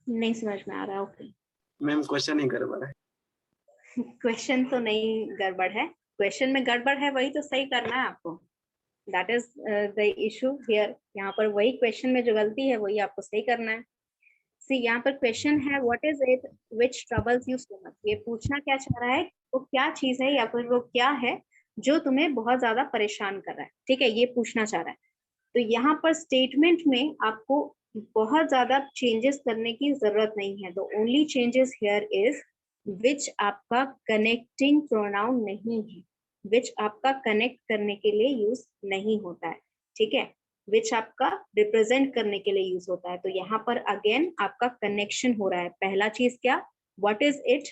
नहीं समझ में आ रहा, ओके। मैम, क्वेश्चन ही गड़बड़ है। क्वेश्चन तो नहीं गड़बड़ है, क्वेश्चन में गड़बड़ है वही तो सही करना है आपको। That is the issue here, यहाँ पर वही क्वेश्चन में जो गलती है वही आपको सही करना है। सी यहाँ पर क्वेश्चन है what is it which troubles you so much. ये पूछना क्या चाह रहा है, वो क्या चीज है या फिर वो क्या है जो तुम्हें बहुत ज्यादा परेशान कर रहा है। ठीक है, ये पूछना चाह रहा है। तो यहाँ पर स्टेटमेंट में आपको बहुत ज्यादा चेंजेस करने की जरूरत नहीं है। The only changes here is which आपका कनेक्टिंग प्रोनाउन नहीं है, विच आपका कनेक्ट करने के लिए यूज नहीं होता है, ठीक है, विच आपका रिप्रेजेंट करने के लिए यूज होता है। तो यहाँ पर अगेन आपका कनेक्शन हो रहा है। पहला चीज क्या, व्हाट इज इट,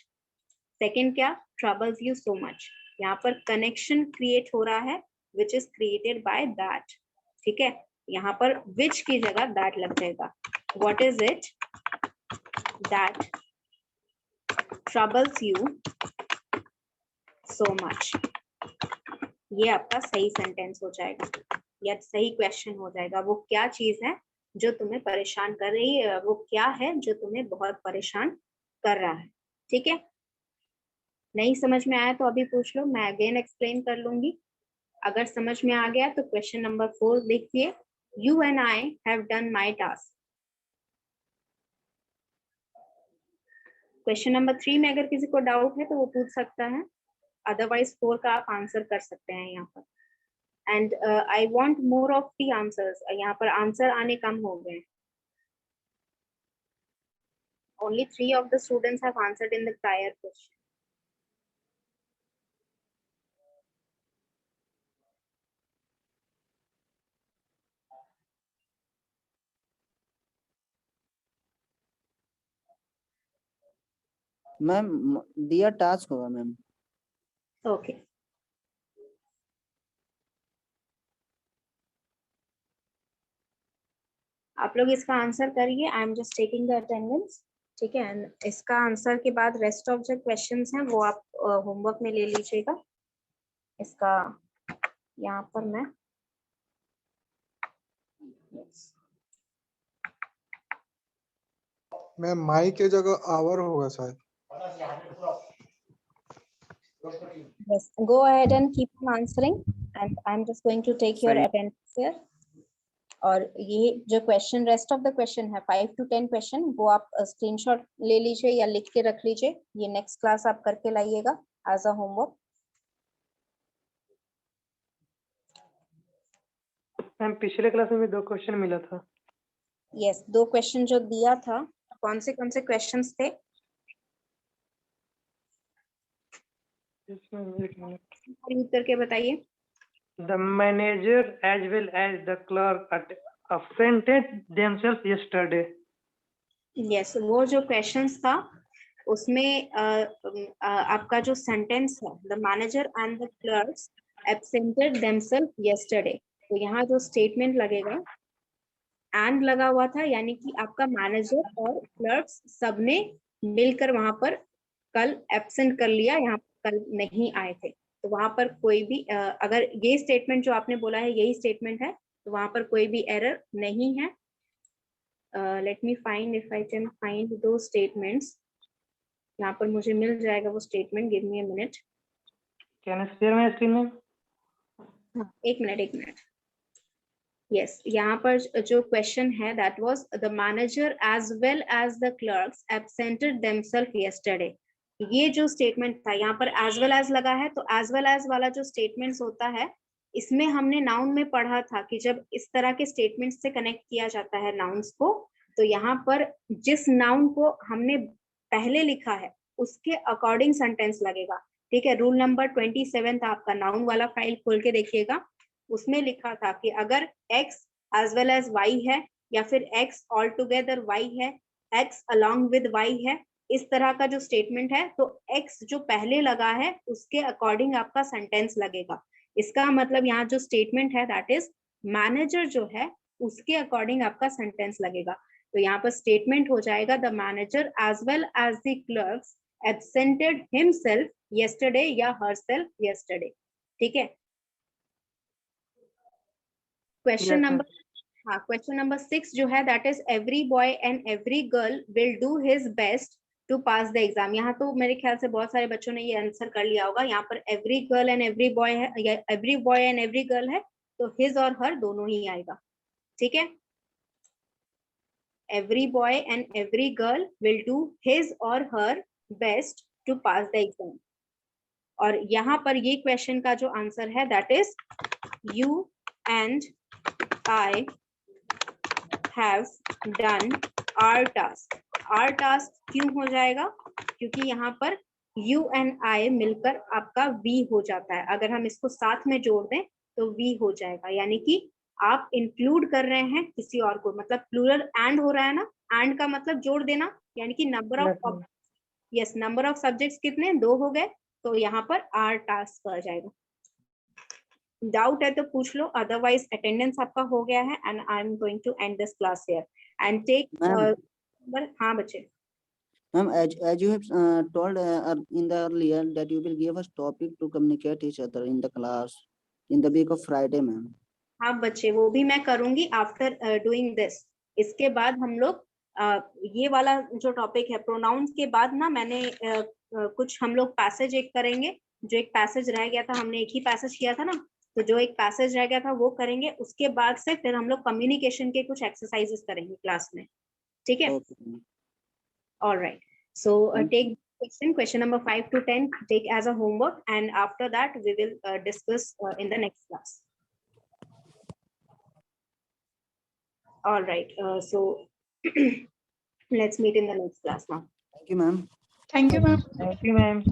सेकेंड क्या, ट्रबल्स यू सो मच। यहाँ पर कनेक्शन क्रिएट हो रहा है, which is created by that, ठीक है, यहाँ पर विच की जगह दैट लग जाएगा। What is it that troubles you so much, ये आपका सही सेंटेंस हो जाएगा या सही क्वेश्चन हो जाएगा। वो क्या चीज है जो तुम्हें परेशान कर रही है, वो क्या है जो तुम्हें बहुत परेशान कर रहा है, ठीक है। नहीं समझ में आया तो अभी पूछ लो, मैं अगेन एक्सप्लेन कर लूंगी। अगर समझ में आ गया तो क्वेश्चन नंबर 4 देखिए, you and I have done my task. Question number 3 में अगर किसी को डाउट है तो वो पूछ सकता है, अदरवाइज 4 का आप आंसर कर सकते हैं यहाँ पर। And I want more of the answers, यहाँ पर आंसर आने कम हो गए। Only 3 of the students have answered in the prior question. Ma'am दिया टास्क होगा मैम। ओके, आप लोग इसका आंसर करिए, I am just taking the attendance, ठीक है। And इसका आंसर के बाद रेस्ट ऑफ जो क्वेश्चंस हैं वो आप होमवर्क में ले लीजिएगा। इसका यहाँ पर मैं मैम माई के जगह आवर होगा शायद। yes, go ahead and keep on answering and I'm just going to take your सही। attendance here. और ये जो question rest of the question है 5 to 10 क्वेश्चन, वो आप स्क्रीनशॉट ले लीजिए या लिख के रख लीजिए, ये नेक्स्ट क्लास आप करके लाइएगा एज अ होमवर्क। मैम पिछले क्लास में भी 2 क्वेश्चन मिला था। यस, 2 क्वेश्चन जो दिया था, कौन से क्वेश्चंस थे? एक मिनट। रिपीट करके बताइए। The manager as well as the clerk absented themselves yesterday. Yes, वो जो क्वेश्चंस था उसमें आपका जो सेंटेंस है, the manager and the clerks absented themself yesterday, तो यहाँ जो स्टेटमेंट लगेगा एंड लगा हुआ था, यानी कि आपका मैनेजर और क्लर्क्स सबने मिलकर वहां पर कल एब्सेंट कर लिया, यहाँ कल नहीं आए थे। तो वहां पर कोई भी अगर ये स्टेटमेंट जो आपने बोला है यही स्टेटमेंट है तो वहां पर कोई भी एरर नहीं है। Let me find if I can find दो स्टेटमेंट्स, यहाँ पर मुझे मिल जाएगा वो statement, give me a minute. Can I share my screen में? एक मिनट। यस, यहाँ पर जो क्वेश्चन है that was the manager as well as the clerks absented themself yesterday. ये जो स्टेटमेंट था यहाँ पर एज वेल एज लगा है, तो एज वेल एज वाला जो स्टेटमेंट्स होता है इसमें हमने नाउन में पढ़ा था कि जब इस तरह के स्टेटमेंट से कनेक्ट किया जाता है नाउन्स को, तो यहाँ पर जिस नाउन को हमने पहले लिखा है उसके अकॉर्डिंग सेंटेंस लगेगा, ठीक है। रूल नंबर 27 था आपका, नाउन वाला फाइल खोल के देखिएगा, उसमें लिखा था कि अगर x as well as y है या फिर x ऑल टुगेदर y है, x अलोंग विद y है, इस तरह का जो स्टेटमेंट है तो x जो पहले लगा है उसके अकॉर्डिंग आपका सेंटेंस लगेगा। इसका मतलब यहाँ जो स्टेटमेंट है दैट इज मैनेजर जो है उसके अकॉर्डिंग आपका सेंटेंस लगेगा। तो यहाँ पर स्टेटमेंट हो जाएगा the manager as well as the clerks absented himself yesterday या हरसेल्फ यस्टरडे, ठीक है। क्वेश्चन नंबर क्वेश्चन नंबर 6 जो है that is every boy and every girl will do his best to pass the exam. यहाँ तो मेरे ख्याल से बहुत सारे बच्चों ने ये आंसर कर लिया होगा, यहाँ पर every girl and every boy है या every boy and every girl है तो हिज और हर दोनों ही आएगा, ठीक है। Every boy and every girl will do his और her best to pass the exam. और यहाँ पर ये क्वेश्चन का जो आंसर है that is you and I have done our task। our task क्यों हो जाएगा? क्योंकि यहाँ पर यू एंड आई मिलकर आपका वी हो जाता है। अगर हम इसको साथ में जोड़ दें तो वी हो जाएगा, यानी कि आप इंक्लूड कर रहे हैं किसी और को, मतलब प्लूरल एंड हो रहा है ना, एंड का मतलब जोड़ देना, यानी कि number of, yes, number of subjects कितने, 2 हो गए, तो यहाँ पर आर टास्क आ जाएगा। डाउट है तो पूछ लो, अदरवाइज अटेंडेंस आपका हो गया है and I am going to end this class here and take. हाँ बच्चे, Ma'am, as you have told in the earlier that you will give us topic to communicate each other in the class in the week of Friday, ma'am. हाँ बच्चे, वो भी मैं करूंगी after doing this. इसके बाद हम लोग ये वाला जो टॉपिक है प्रोनाउंस के बाद ना, मैंने कुछ हम लोग पैसेज एक करेंगे, जो एक पैसेज रह गया था, हमने एक ही पैसेज किया था ना, तो जो एक पैसेज रह गया था वो करेंगे। उसके बाद से फिर हम लोग कम्युनिकेशन के कुछ एक्सरसाइजेस करेंगे क्लास में, ठीक है? Okay. All right. So take question number 5 to 10, take as a homework, and after that we will discuss in the next class. All right. So let's meet in the next class now. Thank you, ma'am. Thank you, ma'am. Thank you, ma'am.